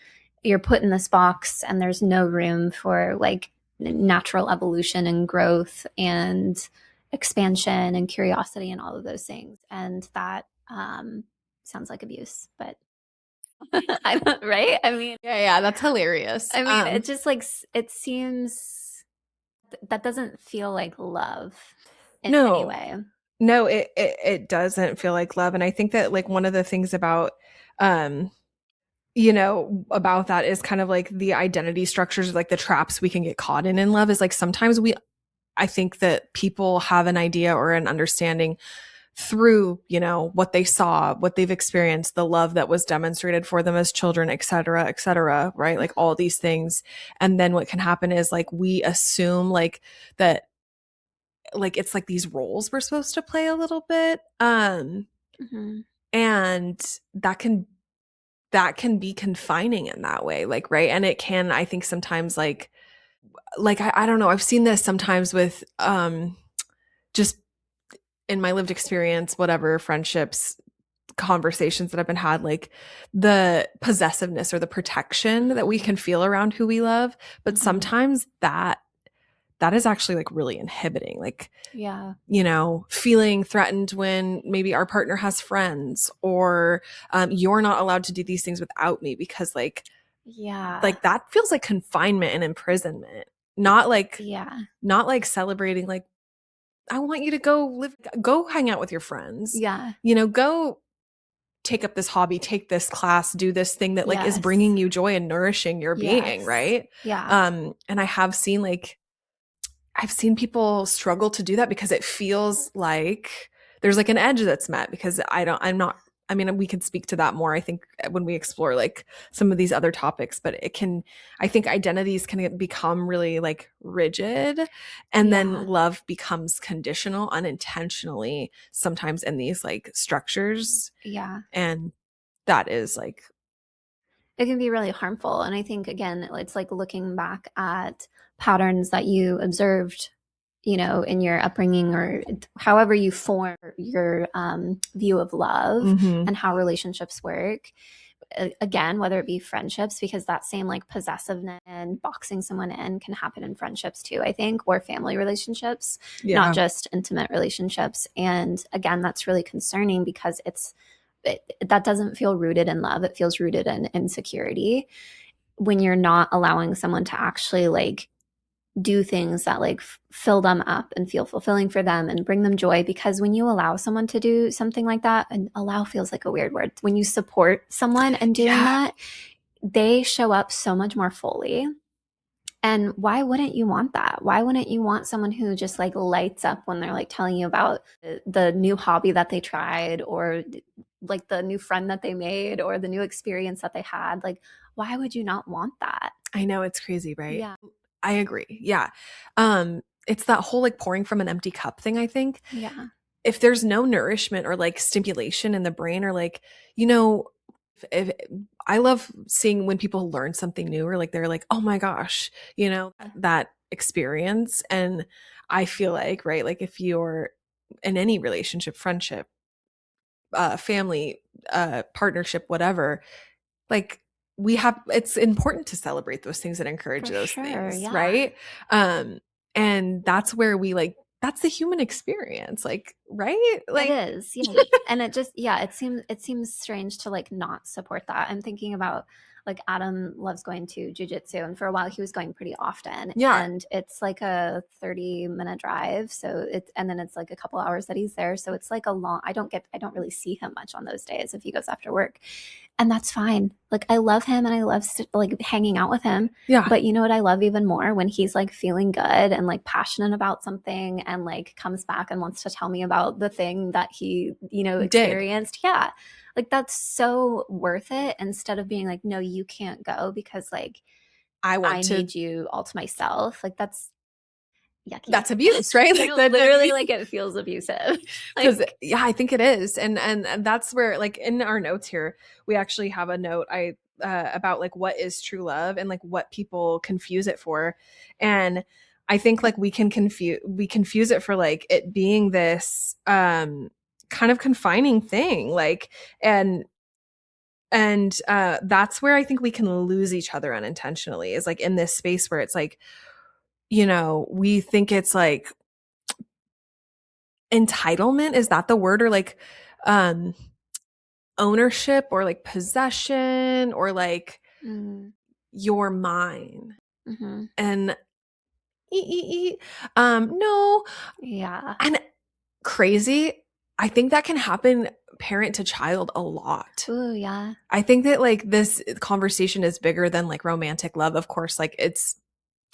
Speaker 1: you're put in this box and there's no room for like natural evolution and growth and expansion and curiosity and all of those things. And that sounds like abuse, but I don't, right?
Speaker 2: Yeah, that's hilarious.
Speaker 1: It just like it seems that doesn't feel like love in any
Speaker 2: No,
Speaker 1: way.
Speaker 2: no, it doesn't feel like love. And I think that like one of the things about, um, about that is kind of like the identity structures, like the traps we can get caught in love is like sometimes I think that people have an idea or an understanding through, what they saw, what they've experienced, the love that was demonstrated for them as children, et cetera, right? Like all these things. And then what can happen is like we assume like that, like it's like these roles we're supposed to play a little bit.
Speaker 1: Mm-hmm.
Speaker 2: And that can be confining in that way, like, right? And it can, I think sometimes like I don't know, I've seen this sometimes with just in my lived experience, whatever, friendships, conversations that have been had, like the possessiveness or the protection that we can feel around who we love. But
Speaker 1: Mm-hmm.
Speaker 2: sometimes that is actually like really inhibiting. Like,
Speaker 1: Yeah.
Speaker 2: Feeling threatened when maybe our partner has friends, or you're not allowed to do these things without me, because
Speaker 1: Yeah.
Speaker 2: like that feels like confinement and imprisonment, not like
Speaker 1: Yeah.
Speaker 2: not like celebrating, like I want you to go hang out with your friends,
Speaker 1: Yeah.
Speaker 2: go take up this hobby, take this class, do this thing that like is
Speaker 1: Yes.
Speaker 2: bringing you joy and nourishing your being,
Speaker 1: Yes.
Speaker 2: right?
Speaker 1: Yeah.
Speaker 2: And I've seen people struggle to do that because it feels like there's like an edge that's met, because I'm not, I mean, we could speak to that more, I think, when we explore like some of these other topics, but I think identities can become really like rigid, and then
Speaker 1: Yeah.
Speaker 2: love becomes conditional unintentionally sometimes in these like structures.
Speaker 1: Yeah.
Speaker 2: And that is like,
Speaker 1: It can be really harmful. And I think, again, it's like looking back at patterns that you observed, in your upbringing or however you form your view of love
Speaker 2: mm-hmm.
Speaker 1: and how relationships work. Again, whether it be friendships, because that same like possessiveness and boxing someone in can happen in friendships too, I think, or family relationships, not
Speaker 2: Yeah.
Speaker 1: just intimate relationships. And again, that's really concerning because that doesn't feel rooted in love. It feels rooted in insecurity when you're not allowing someone to actually like do things that like fill them up and feel fulfilling for them and bring them joy. Because when you allow someone to do something like that, and allow feels like a weird word, when you support someone in doing
Speaker 2: Yeah.
Speaker 1: that, they show up so much more fully. And why wouldn't you want that? Why wouldn't you want someone who just like lights up when they're like telling you about the new hobby that they tried, or like the new friend that they made, or the new experience that they had? Like, why would you not want that?
Speaker 2: I know, it's crazy, right?
Speaker 1: Yeah.
Speaker 2: I agree. Yeah. It's that whole like pouring from an empty cup thing, I think.
Speaker 1: Yeah.
Speaker 2: If there's no nourishment or like stimulation in the brain, or like, you know, if I love seeing when people learn something new, or like they're like, "Oh my gosh," that experience. And I feel like, right, like if you're in any relationship, friendship, family, partnership, whatever, like it's important to celebrate those things and encourage
Speaker 1: For
Speaker 2: those
Speaker 1: sure.
Speaker 2: things,
Speaker 1: Yeah.
Speaker 2: right? And that's where that's the human experience, like, right?
Speaker 1: It
Speaker 2: Like,
Speaker 1: is, yeah. And it just, yeah, it seems strange to like not support that. I'm thinking about like Adam loves going to jujitsu, and for a while he was going pretty often.
Speaker 2: yeah,
Speaker 1: And it's like a 30-minute drive. And then it's like a couple hours that he's there. So it's like a long, I don't really see him much on those days if he goes after work. And that's fine. Like I love him and I love like hanging out with him.
Speaker 2: yeah,
Speaker 1: But you know what I love even more? When he's like feeling good and like passionate about something and like comes back and wants to tell me about the thing that he,
Speaker 2: did.
Speaker 1: experienced. Yeah. Like that's so worth it, instead of being like, no, you can't go because like
Speaker 2: I want
Speaker 1: I
Speaker 2: to
Speaker 1: need you all to myself. Like that's yucky.
Speaker 2: That's abuse, right? Like
Speaker 1: No,
Speaker 2: that,
Speaker 1: literally like it feels abusive.
Speaker 2: because
Speaker 1: Like,
Speaker 2: yeah, I think it is. And that's where, like, in our notes here, we actually have a note about like what is true love and like what people confuse it for. And I think like we confuse it for like it being this kind of confining thing, like, and that's where I think we can lose each other unintentionally, is like in this space where it's like, we think it's like entitlement, is that the word? Or like ownership or like possession or like you're mine.
Speaker 1: Mm-hmm.
Speaker 2: And no.
Speaker 1: Yeah.
Speaker 2: And crazy, I think that can happen parent to child a lot.
Speaker 1: Ooh, yeah.
Speaker 2: I think that like this conversation is bigger than like romantic love. Of course, like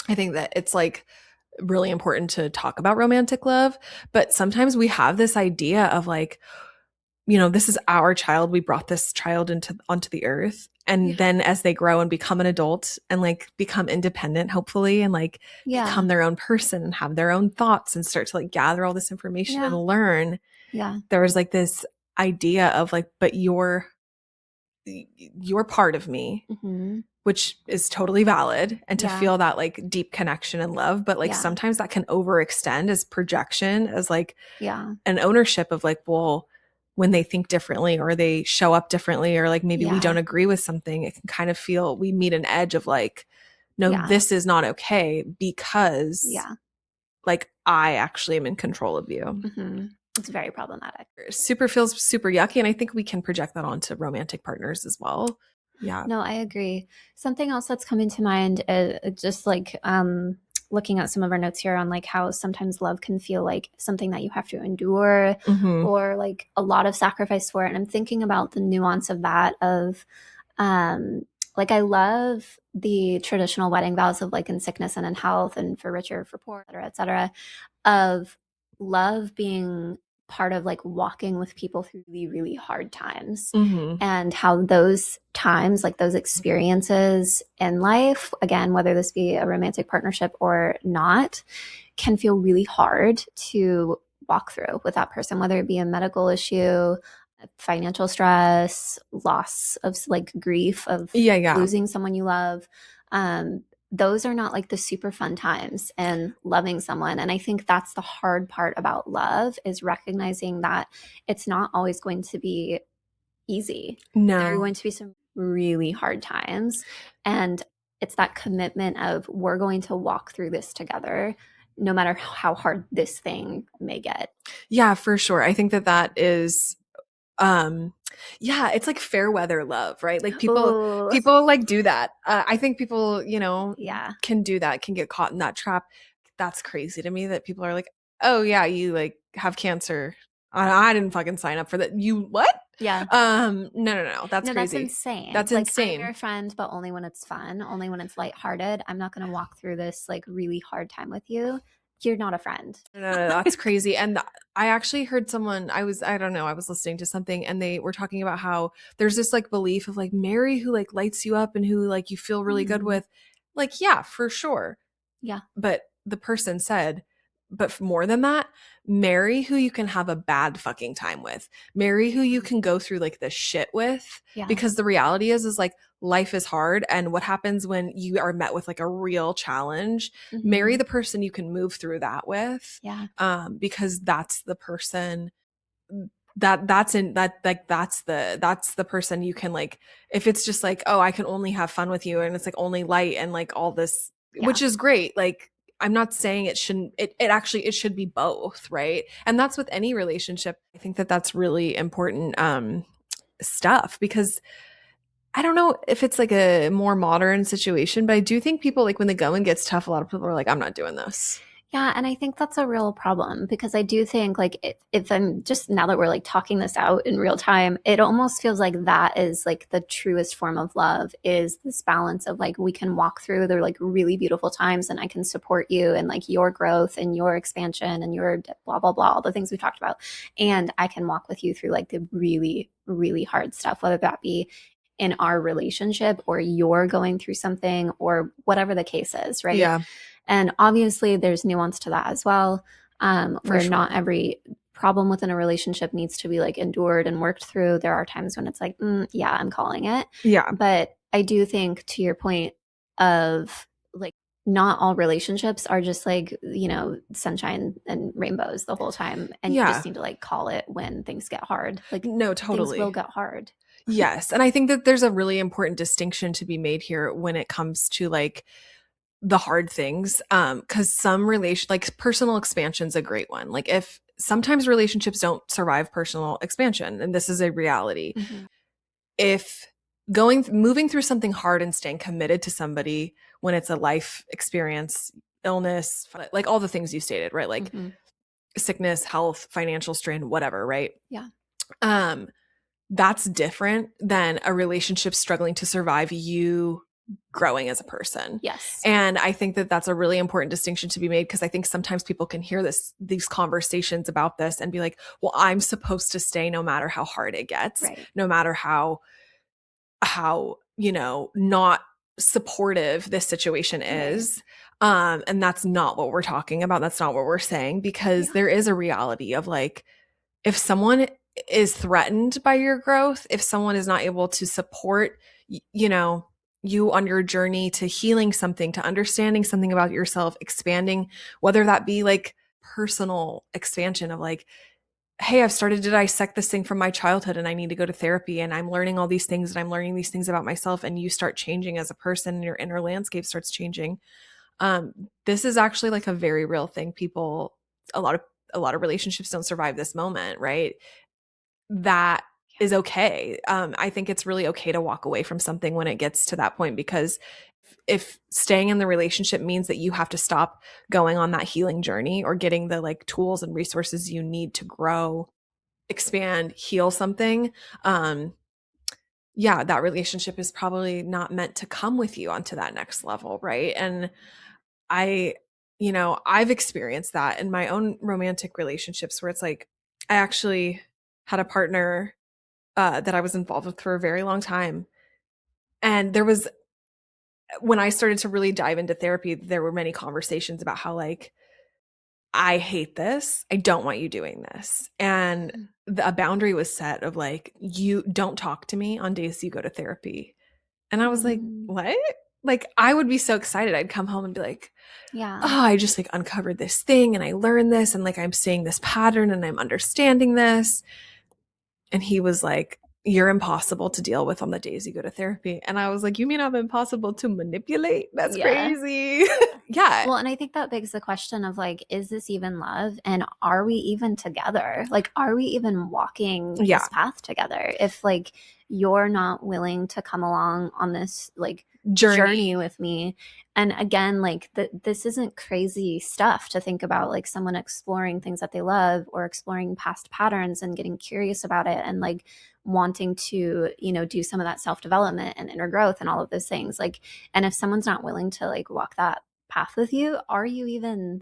Speaker 2: I think that it's like really important to talk about romantic love, but sometimes we have this idea of like, you know, this is our child. We brought this child onto the earth. And then as they grow and become an adult and like become independent, hopefully, and like become their own person and have their own thoughts and start to like gather all this information and learn.
Speaker 1: Yeah.
Speaker 2: There was like this idea of like, but you're part of me, which is totally valid. And to feel that like deep connection and love, but like sometimes that can overextend as projection, as like an ownership of like, well, when they think differently or they show up differently, or like maybe we don't agree with something, it can kind of feel we meet an edge of like, no, this is not okay because like I actually am in control of you.
Speaker 1: It's very problematic.
Speaker 2: Super feels super yucky. And I think we can project that onto romantic partners as well. Yeah.
Speaker 1: No, I agree. Something else that's coming to mind is just like looking at some of our notes here on like how sometimes love can feel like something that you have to endure or like a lot of sacrifice for it. And I'm thinking about the nuance of that of like I love the traditional wedding vows of like in sickness and in health and for richer, for poor, et cetera, of love being part of like walking with people through really, really hard times and how those times, like those experiences in life, again, whether this be a romantic partnership or not, can feel really hard to walk through with that person, whether it be a medical issue, financial stress, loss of like grief of losing someone you love. Those are not like the super fun times and loving someone. And I think that's the hard part about love, is recognizing that it's not always going to be easy.
Speaker 2: No.
Speaker 1: There are going to be some really hard times. And it's that commitment of we're going to walk through this together, no matter how hard this thing may get.
Speaker 2: Yeah, for sure. I think that is yeah, it's like fair weather love, right? Like people like do that. I think people, you know, can do that, can get caught in that trap. That's crazy to me that people are like, oh yeah, you like have cancer. I didn't fucking sign up for that. You what?
Speaker 1: Yeah.
Speaker 2: No. That's crazy.
Speaker 1: That's insane.
Speaker 2: That's
Speaker 1: like,
Speaker 2: insane.
Speaker 1: I'm your friend, but only when it's fun, only when it's lighthearted. I'm not going to walk through this like really hard time with you. You're not a friend.
Speaker 2: No, that's crazy. And I actually heard someone, I don't know, I was listening to something and they were talking about how there's this like belief of like marry who like lights you up and who like you feel really good with. Like, yeah, for sure.
Speaker 1: Yeah.
Speaker 2: But the person said, but more than that, marry who you can have a bad fucking time with. Marry who you can go through like the shit with. Because the reality is like life is hard. And what happens when you are met with like a real challenge, marry the person you can move through that with. Because that's the person that's the person you can like, if it's just like, oh, I can only have fun with you and it's like only light and like all this, which is great. Like, I'm not saying it shouldn't, it actually, it should be both. Right. And that's with any relationship. I think that's really important stuff, because I don't know if it's like a more modern situation, but I do think people like when the going gets tough, a lot of people are like, I'm not doing this.
Speaker 1: Yeah. And I think that's a real problem, because I do think like if I'm just, now that we're like talking this out in real time, it almost feels like that is like the truest form of love, is this balance of like, we can walk through the like really beautiful times and I can support you and like your growth and your expansion and your blah, blah, blah, all the things we talked about. And I can walk with you through like the really, really hard stuff, whether that be in our relationship or you're going through something or whatever the case is. Right.
Speaker 2: Yeah.
Speaker 1: And obviously there's nuance to that as well. Where not every problem within a relationship needs to be like endured and worked through. There are times when it's like, yeah, I'm calling it.
Speaker 2: Yeah.
Speaker 1: But I do think, to your point of like, not all relationships are just like, you know, sunshine and rainbows the whole time. And you just need to like call it when things get hard. Like,
Speaker 2: no, totally.
Speaker 1: Things will get hard.
Speaker 2: Yes. And I think that there's a really important distinction to be made here when it comes to like the hard things. Cause some like personal expansion's a great one. Like if sometimes relationships don't survive personal expansion, and this is a reality.
Speaker 1: Mm-hmm.
Speaker 2: If moving through something hard and staying committed to somebody when it's a life experience, illness, like all the things you stated, right? Like
Speaker 1: mm-hmm.
Speaker 2: sickness, health, financial strain, whatever, right?
Speaker 1: Yeah.
Speaker 2: That's different than a relationship struggling to survive you growing as a person.
Speaker 1: Yes.
Speaker 2: And I think that that's a really important distinction to be made, because I think sometimes people can hear these conversations about this and be like, well, I'm supposed to stay no matter how hard it gets,
Speaker 1: right.
Speaker 2: no matter how, not supportive this situation is. Right. And that's not what we're talking about. That's not what we're saying, because there is a reality of like, if someone is threatened by your growth, if someone is not able to support, you on your journey to healing something, to understanding something about yourself, expanding, whether that be like personal expansion of like, hey, I've started to dissect this thing from my childhood and I need to go to therapy, and I'm learning all these things and I'm learning these things about myself, and you start changing as a person and your inner landscape starts changing. This is actually like a very real thing. A lot of relationships don't survive this moment, right? That is okay. I think it's really okay to walk away from something when it gets to that point, because if staying in the relationship means that you have to stop going on that healing journey or getting the like tools and resources you need to grow, expand, heal something, that relationship is probably not meant to come with you onto that next level, right? And I've experienced that in my own romantic relationships, where it's like, I actually had a partner that I was involved with for a very long time. And when I started to really dive into therapy, there were many conversations about how like, I hate this. I don't want you doing this. And a boundary was set of like, you don't talk to me on days you go to therapy. And I was like, what? Like, I would be so excited. I'd come home and be like, I just like uncovered this thing and I learned this, and like I'm seeing this pattern and I'm understanding this. And he was like, you're impossible to deal with on the days you go to therapy. And I was like, you mean I'm impossible to manipulate? That's crazy. Yeah.
Speaker 1: Well, and I think that begs the question of like, is this even love? And are we even together? Like, are we even walking this path together? If like you're not willing to come along on this like journey with me. And again, like this isn't crazy stuff to think about, like someone exploring things that they love or exploring past patterns and getting curious about it and like wanting to, do some of that self-development and inner growth and all of those things. Like, and if someone's not willing to like walk that path with you, are you even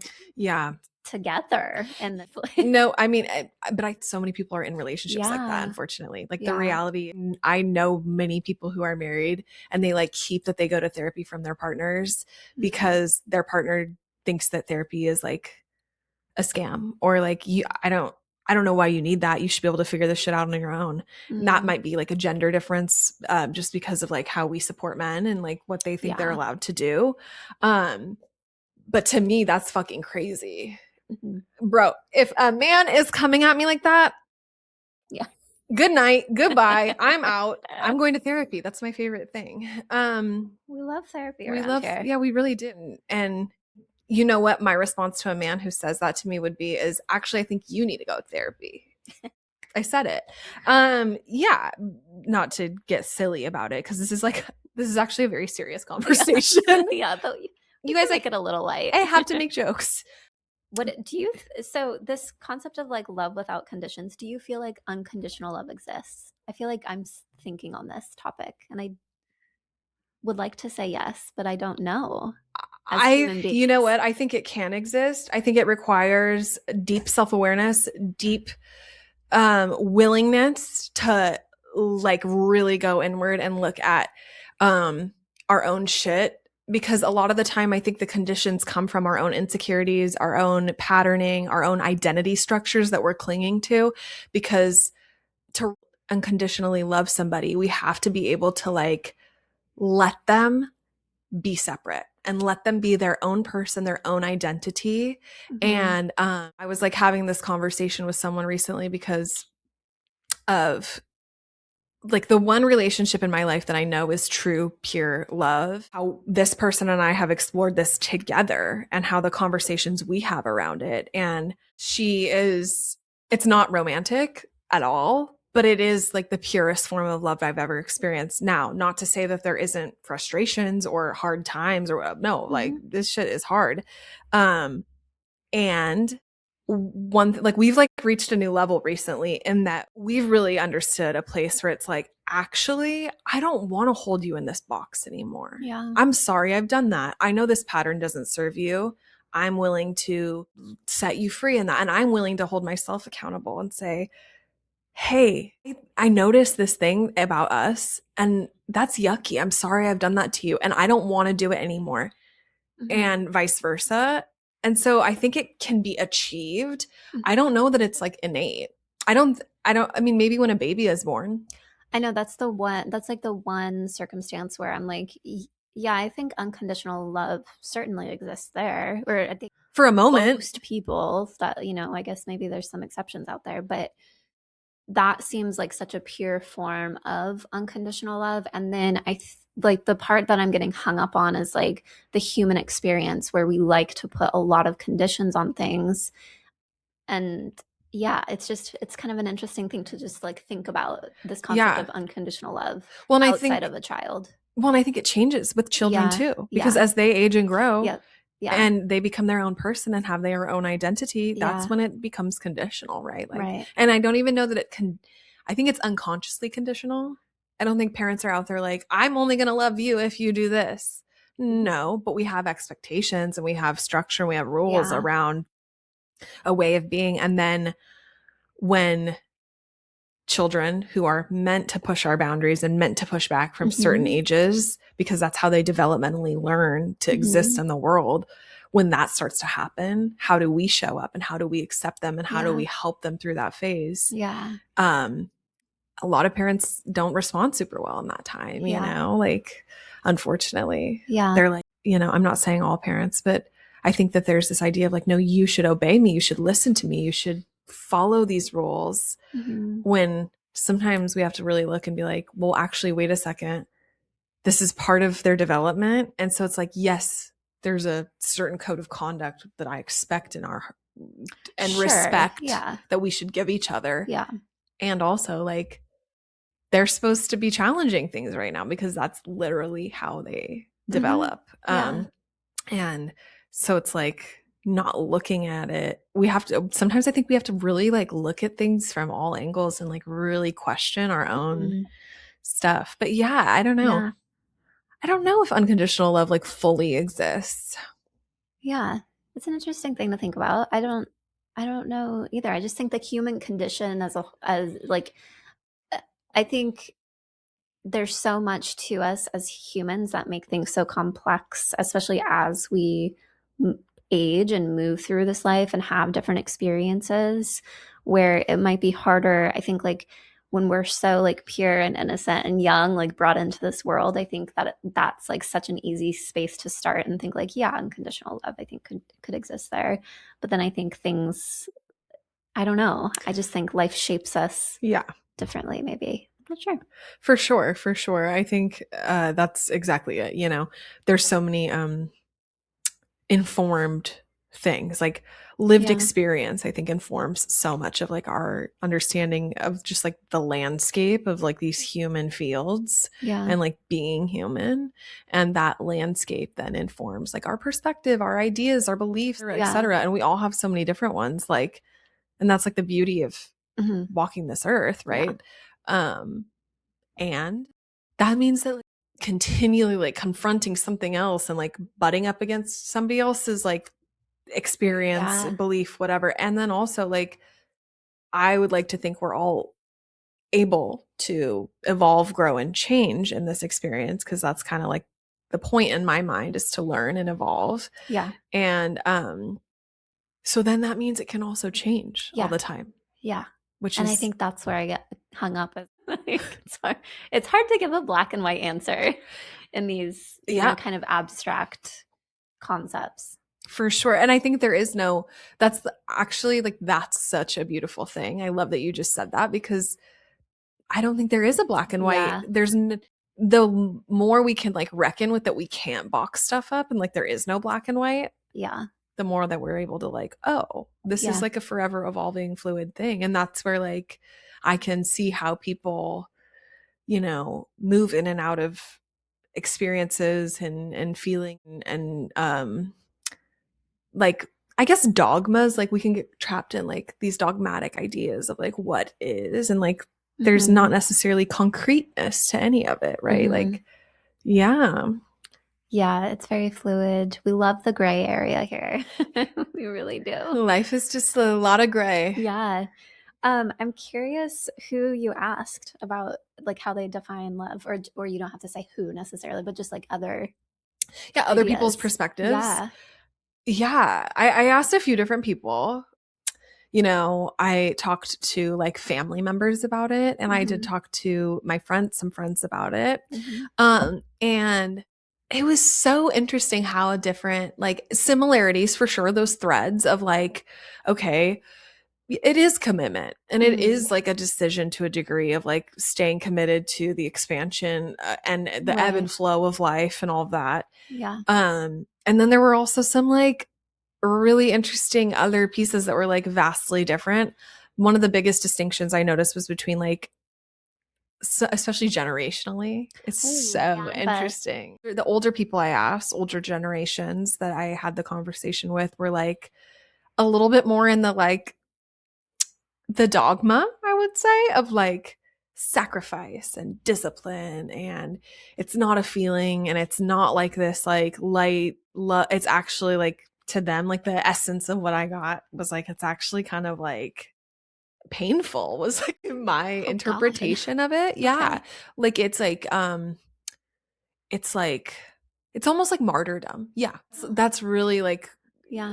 Speaker 1: together? And
Speaker 2: no, I mean, but so many people are in relationships like that, unfortunately. Like the reality, I know many people who are married and they like keep that they go to therapy from their partners because their partner thinks that therapy is like a scam, or like, I don't know why you need that. You should be able to figure this shit out on your own. And that might be like a gender difference, just because of like how we support men and like what they think they're allowed to do. But to me, that's fucking crazy. Bro, if a man is coming at me like that, good night, goodbye. I'm out. I'm going to therapy. That's my favorite thing.
Speaker 1: We love therapy around here.
Speaker 2: Yeah, we really do. And you know what my response to a man who says that to me would be is, actually, I think you need to go to therapy. I said it. Not to get silly about it, because this is actually a very serious conversation.
Speaker 1: But you guys make it a little light.
Speaker 2: I have to make jokes.
Speaker 1: What do you so this concept of like love without conditions, do you feel like unconditional love exists? I feel like I'm thinking on this topic and I would like to say yes, but I don't know.
Speaker 2: You know what? I think it can exist. I think it requires deep self-awareness, deep willingness to like really go inward and look at our own shit. Because a lot of the time, I think the conditions come from our own insecurities, our own patterning, our own identity structures that we're clinging to. Because to unconditionally love somebody, we have to be able to like let them be separate and let them be their own person, their own identity. And I was like having this conversation with someone recently because of like the one relationship in my life that I know is true, pure love, how this person and I have explored this together and how the conversations we have around it. And it's not romantic at all, but it is like the purest form of love I've ever experienced. Now, not to say that there isn't frustrations or hard times or no, like this shit is hard. And like we've like reached a new level recently in that we've really understood a place where it's like, actually, I don't want to hold you in this box anymore.
Speaker 1: Yeah.
Speaker 2: I'm sorry I've done that. I know this pattern doesn't serve you. I'm willing to set you free in that. And I'm willing to hold myself accountable and say, hey, I noticed this thing about us and that's yucky. I'm sorry I've done that to you and I don't want to do it anymore. And vice versa. And so I think it can be achieved. I don't know that it's like innate. I mean, maybe when a baby is born.
Speaker 1: I know that's like the one circumstance where I'm like, yeah, I think unconditional love certainly exists there. Or I think
Speaker 2: for a moment,
Speaker 1: most people that, you know, I guess maybe there's some exceptions out there, but that seems like such a pure form of unconditional love. And then like the part that I'm getting hung up on is like the human experience where we like to put a lot of conditions on things. And yeah, it's kind of an interesting thing to just like think about this concept of unconditional love outside of a child.
Speaker 2: Well, and I think it changes with children too, because as they age and grow and they become their own person and have their own identity, that's when it becomes conditional, right? Like, and I don't even know that I think it's unconsciously conditional. I don't think parents are out there like, I'm only going to love you if you do this. No, but we have expectations and we have structure and we have rules around a way of being. And then when children who are meant to push our boundaries and meant to push back from certain ages, because that's how they developmentally learn to exist in the world, when that starts to happen, how do we show up and how do we accept them and how do we help them through that phase? A lot of parents don't respond super well in that time, you know, like, unfortunately, they're like, you know, I'm not saying all parents, but I think that there's this idea of like, no, you should obey me. You should listen to me. You should follow these rules. When sometimes we have to really look and be like, well, actually, wait a second. This is part of their development. And so it's like, yes, there's a certain code of conduct that I expect in our and respect that we should give each other. And also like, they're supposed to be challenging things right now because that's literally how they develop. And so it's like not looking at it. Sometimes I think we have to really like look at things from all angles and like really question our own stuff. But yeah, I don't know. I don't know if unconditional love like fully exists.
Speaker 1: Yeah. It's an interesting thing to think about. I don't know either. I just think the human condition as like, I think there's so much to us as humans that make things so complex, especially as we age and move through this life and have different experiences, where it might be harder. I think like when we're so like pure and innocent and young, like brought into this world, I think that that's like such an easy space to start and think like, yeah, unconditional love, I think could exist there. But then I think things, I don't know. I just think life shapes us differently, maybe. I'm not sure.
Speaker 2: For sure. I think that's exactly it. You know, there's so many informed things, like lived experience, I think informs so much of like our understanding of just like the landscape of like these human fields and like being human. And that landscape then informs like our perspective, our ideas, our beliefs, etc. And we all have so many different ones, like, and that's like the beauty of walking this earth, right? And that means that like, continually like confronting something else and like butting up against somebody else's like experience, belief, whatever. And then also like, I would like to think we're all able to evolve, grow, and change in this experience, because that's kind of like the point in my mind, is to learn and evolve. And so then that means it can also change all the time.
Speaker 1: I think that's where I get hung up. It's hard to give a black and white answer in these, you know, kind of abstract concepts.
Speaker 2: For sure. And I think there is actually like, that's such a beautiful thing. I love that you just said that, because I don't think there is a black and white.
Speaker 1: Yeah.
Speaker 2: The more we can like reckon with that we can't box stuff up and like there is no black and white.
Speaker 1: Yeah.
Speaker 2: The more that we're able to like, oh, this is like a forever evolving fluid thing. And that's where like I can see how people, you know, move in and out of experiences and feeling and like I guess dogmas, like we can get trapped in like these dogmatic ideas of like what is, and like there's not necessarily concreteness to any of it, right? Like, yeah.
Speaker 1: Yeah, it's very fluid. We love the gray area here. We really do.
Speaker 2: Life is just a lot of gray.
Speaker 1: Yeah. I'm curious who you asked about like how they define love, or you don't have to say who necessarily, but just like other
Speaker 2: other people's perspectives. Yeah. I asked a few different people. You know, I talked to like family members about it, and I did talk to some friends about it. And it was so interesting how different, like similarities for sure, those threads of like, okay, it is commitment and it is like a decision to a degree of like staying committed to the expansion and the ebb and flow of life and all of that.
Speaker 1: Yeah.
Speaker 2: And then there were also some like really interesting other pieces that were like vastly different. One of the biggest distinctions I noticed was between like, especially generationally. It's so interesting. The older people I asked, older generations that I had the conversation with were like a little bit more in the like the dogma, I would say, of like sacrifice and discipline, and it's not a feeling, and it's not like this like light love. It's actually like to them, like the essence of what I got was like it's actually kind of like painful was like my interpretation of it. Yeah. Like it's it's almost like martyrdom. Yeah. So that's really like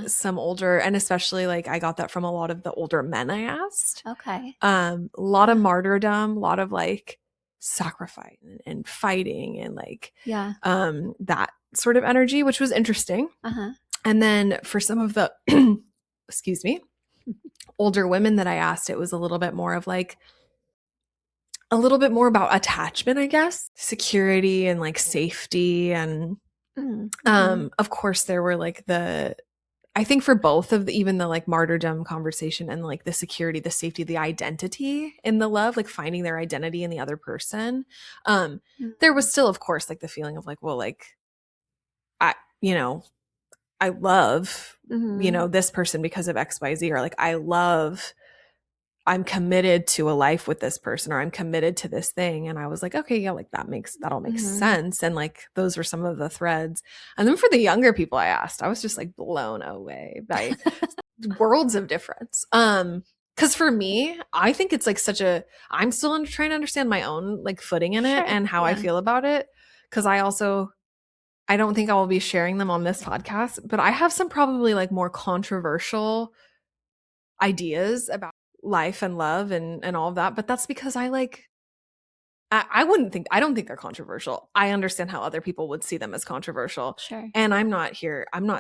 Speaker 2: some older, and especially like I got that from a lot of the older men I asked. A lot of martyrdom, a lot of like sacrifice and fighting and like that sort of energy, which was interesting. And then for some of the excuse me, older women that I asked, it was a little bit more of like a little bit more about attachment, I guess, security and like safety. And of course there were like I think for both of even the like martyrdom conversation and like the security, the safety, the identity in the love, like finding their identity in the other person. There was still, of course, like the feeling of like, well, like you know, I love, you know, this person because of XYZ, or like I'm committed to a life with this person, or I'm committed to this thing. And I was like, okay, yeah, like that all makes sense. And like, those were some of the threads. And then for the younger people I asked, I was just like blown away by worlds of difference. Cause for me, I think it's like I'm still trying to understand my own like footing in it and how I feel about it. Cause I don't think I will be sharing them on this podcast, but I have some probably like more controversial ideas about life and love and all of that. But that's because I don't think they're controversial. I understand how other people would see them as controversial. And I'm not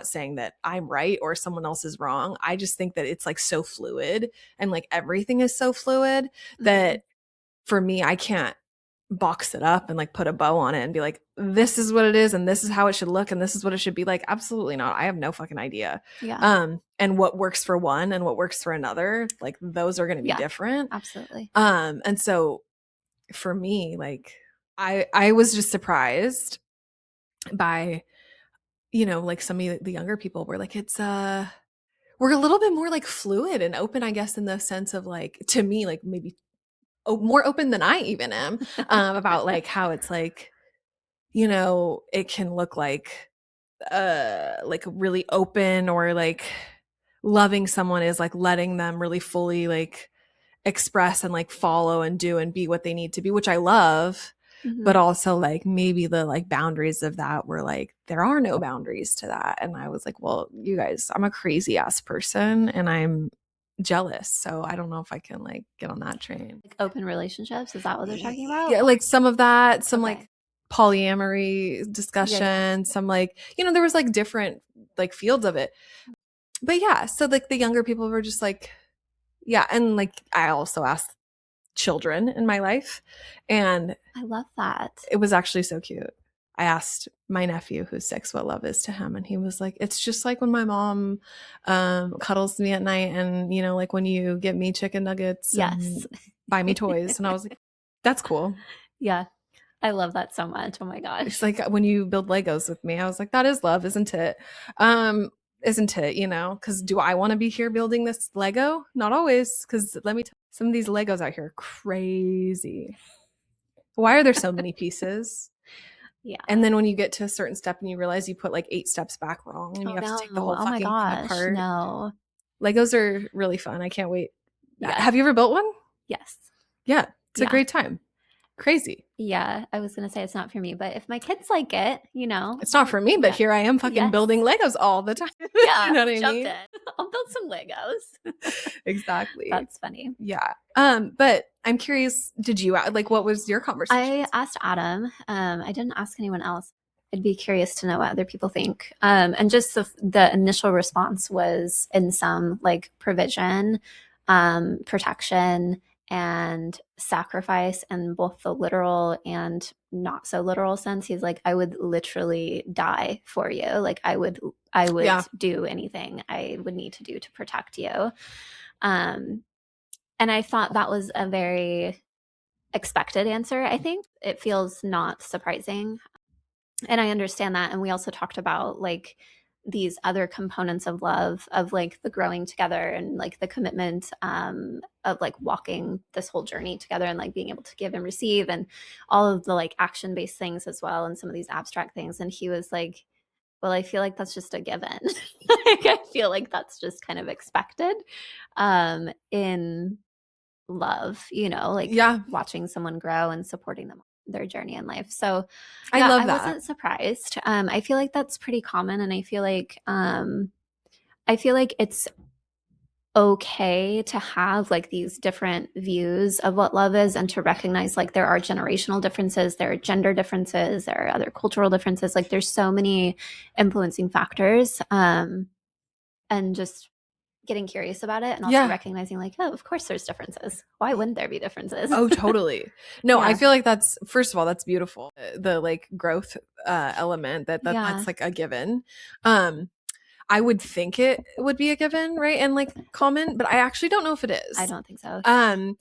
Speaker 2: saying that I'm right or someone else is wrong. I just think that it's like so fluid, and like everything is so fluid that for me, I can't box it up and like put a bow on it and be like, this is what it is and this is how it should look and this is what it should be. Like, absolutely not. I have no fucking idea. And what works for one and what works for another, like those are going to be different.
Speaker 1: Absolutely.
Speaker 2: And so for me, like I was just surprised by, you know, like some of the younger people were like, we're a little bit more like fluid and open, I guess, in the sense of like, to me, like maybe more open than I even am about like how it's like, you know, it can look like really open, or like loving someone is like letting them really fully like express and like follow and do and be what they need to be, which I love. But also like maybe the like boundaries of that were like, there are no boundaries to that. And I was like, well, you guys, I'm a crazy ass person and I'm jealous. So I don't know if I can like get on that train.
Speaker 1: Like open relationships, is that what they're talking about?
Speaker 2: Yeah, like some of that, some like polyamory discussion, some like, you know, there was like different like fields of it. But yeah, so like the younger people were just like, yeah. And like I also asked children in my life. And
Speaker 1: I love that.
Speaker 2: it was actually so cute. I asked my nephew, who's 6, what love is to him. And he was like, it's just like when my mom cuddles me at night and, you know, like when you get me chicken nuggets and buy me toys. And I was like, that's cool.
Speaker 1: Yeah. I love that so much. Oh my gosh.
Speaker 2: It's like when you build Legos with me. I was like, that is love, isn't it? Isn't it? You know, because do I want to be here building this Lego? Not always. Because let me tell you, some of these Legos out here are crazy. Why are there so many pieces?
Speaker 1: Yeah.
Speaker 2: And then when you get to a certain step and you realize you put like 8 steps back wrong and you have to take the whole fucking thing apart.
Speaker 1: No.
Speaker 2: Legos are really fun. I can't wait.
Speaker 1: Yeah.
Speaker 2: Have you ever built one?
Speaker 1: Yes.
Speaker 2: Yeah. It's a great time. Crazy.
Speaker 1: Yeah. I was going to say it's not for me, but if my kids like it, you know.
Speaker 2: It's not for me, but here I am fucking building Legos all the time.
Speaker 1: Yeah.
Speaker 2: You know what I mean?
Speaker 1: I'll build some Legos.
Speaker 2: Exactly.
Speaker 1: That's funny.
Speaker 2: Yeah. But I'm curious, did you, like, what was your conversation?
Speaker 1: I asked Adam. I didn't ask anyone else. I'd be curious to know what other people think. And just the initial response was in some like provision, protection, and sacrifice in both the literal and not so literal sense. He's like, I would literally die for you. Like I would do anything I would need to do to protect you. And I thought that was a very expected answer. I think it feels not surprising. And I understand that. And we also talked about like these other components of love, of like the growing together and like the commitment of like walking this whole journey together and like being able to give and receive and all of the like action based things as well and some of these abstract things. And he was like, well, I feel like that's just a given. Like I feel like that's just kind of expected in love, you know, like watching someone grow and supporting them their journey in life. So
Speaker 2: I love that.
Speaker 1: I wasn't surprised. I feel like that's pretty common, and I feel like it's okay to have like these different views of what love is and to recognize like there are generational differences, there are gender differences, there are other cultural differences. Like there's so many influencing factors. And just getting curious about it and also recognizing like, oh, of course there's differences. Why wouldn't there be differences?
Speaker 2: Oh, totally. No, I feel like that's, first of all, that's beautiful. The like growth element that's like a given. I would think it would be a given, right? And like common, but I actually don't know if it is.
Speaker 1: I don't think so.
Speaker 2: And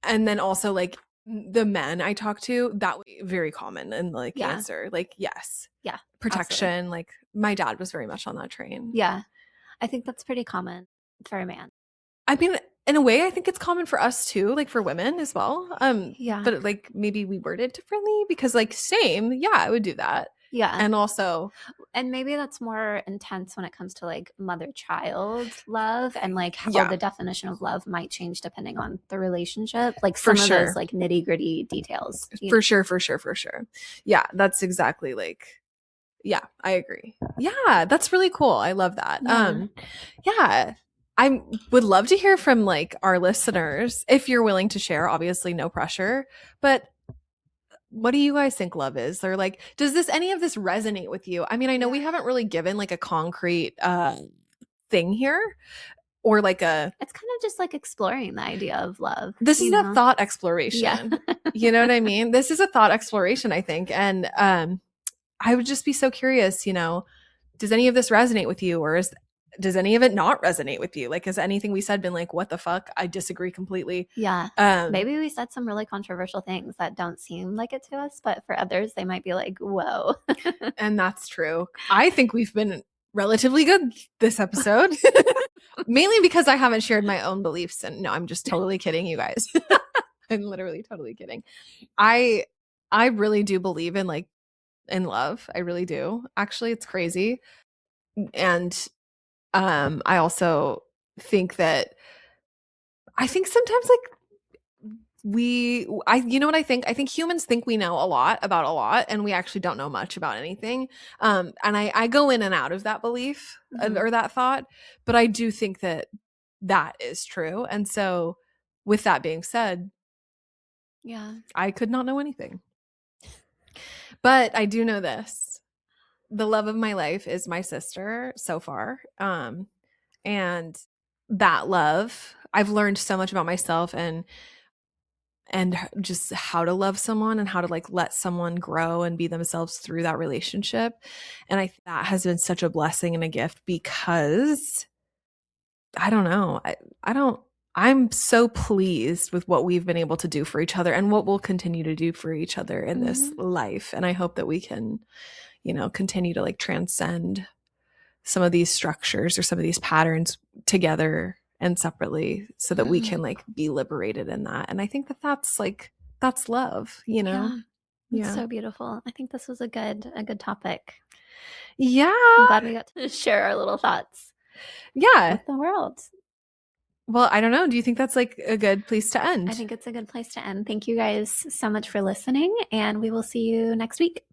Speaker 2: then also like the men I talk to, that would be very common and like answer. Like, yes.
Speaker 1: Yeah.
Speaker 2: Protection.
Speaker 1: Absolutely.
Speaker 2: Like my dad was very much on that train.
Speaker 1: Yeah. I think that's pretty common for a man.
Speaker 2: I mean, in a way, I think it's common for us too, like for women as well. But like maybe we word it differently because like same, I would do that.
Speaker 1: Yeah.
Speaker 2: And also,
Speaker 1: and maybe that's more intense when it comes to like mother-child love and like how the definition of love might change depending on the relationship. Like some of those like nitty-gritty details.
Speaker 2: For sure. Yeah, that's exactly like, yeah, I agree. Yeah, that's really cool. I love that. I would love to hear from like our listeners if you're willing to share. Obviously, no pressure, but what do you guys think love is? Or like, does any of this resonate with you? I mean, I know we haven't really given like a concrete thing here or like it's
Speaker 1: kind of just like exploring the idea of love.
Speaker 2: This is a thought exploration. You know what I mean? This is a thought exploration, I think. And I would just be so curious, you know, does any of this resonate with you or does any of it not resonate with you? Like, has anything we said been like, what the fuck? I disagree completely.
Speaker 1: Yeah. Maybe we said some really controversial things that don't seem like it to us, but for others, they might be like, whoa.
Speaker 2: And that's true. I think we've been relatively good this episode, mainly because I haven't shared my own beliefs. And no, I'm just totally kidding, you guys. I'm literally totally kidding. I really do believe in like, in love. I really do. Actually, it's crazy. And I also think that I think sometimes like you know what I think? I think humans think we know a lot about a lot and we actually don't know much about anything. And I go in and out of that belief or that thought, but I do think that is true. And so with that being said, I could not know anything. But I do know this. The love of my life is my sister so far. And that love I've learned so much about myself and just how to love someone and how to like let someone grow and be themselves through that relationship. And I think that has been such a blessing and a gift because I don't know. I don't I'm so pleased with what we've been able to do for each other and what we'll continue to do for each other in this life. And I hope that we can, continue to like transcend some of these structures or some of these patterns together and separately so that we can like be liberated in that. And I think that that's love,
Speaker 1: Yeah. It's so beautiful. I think this was a good topic.
Speaker 2: Yeah.
Speaker 1: I'm glad we got to share our little thoughts.
Speaker 2: Yeah.
Speaker 1: With the world.
Speaker 2: Well, I don't know. Do you think that's like a good place to end?
Speaker 1: I think it's a good place to end. Thank you guys so much for listening, and we will see you next week.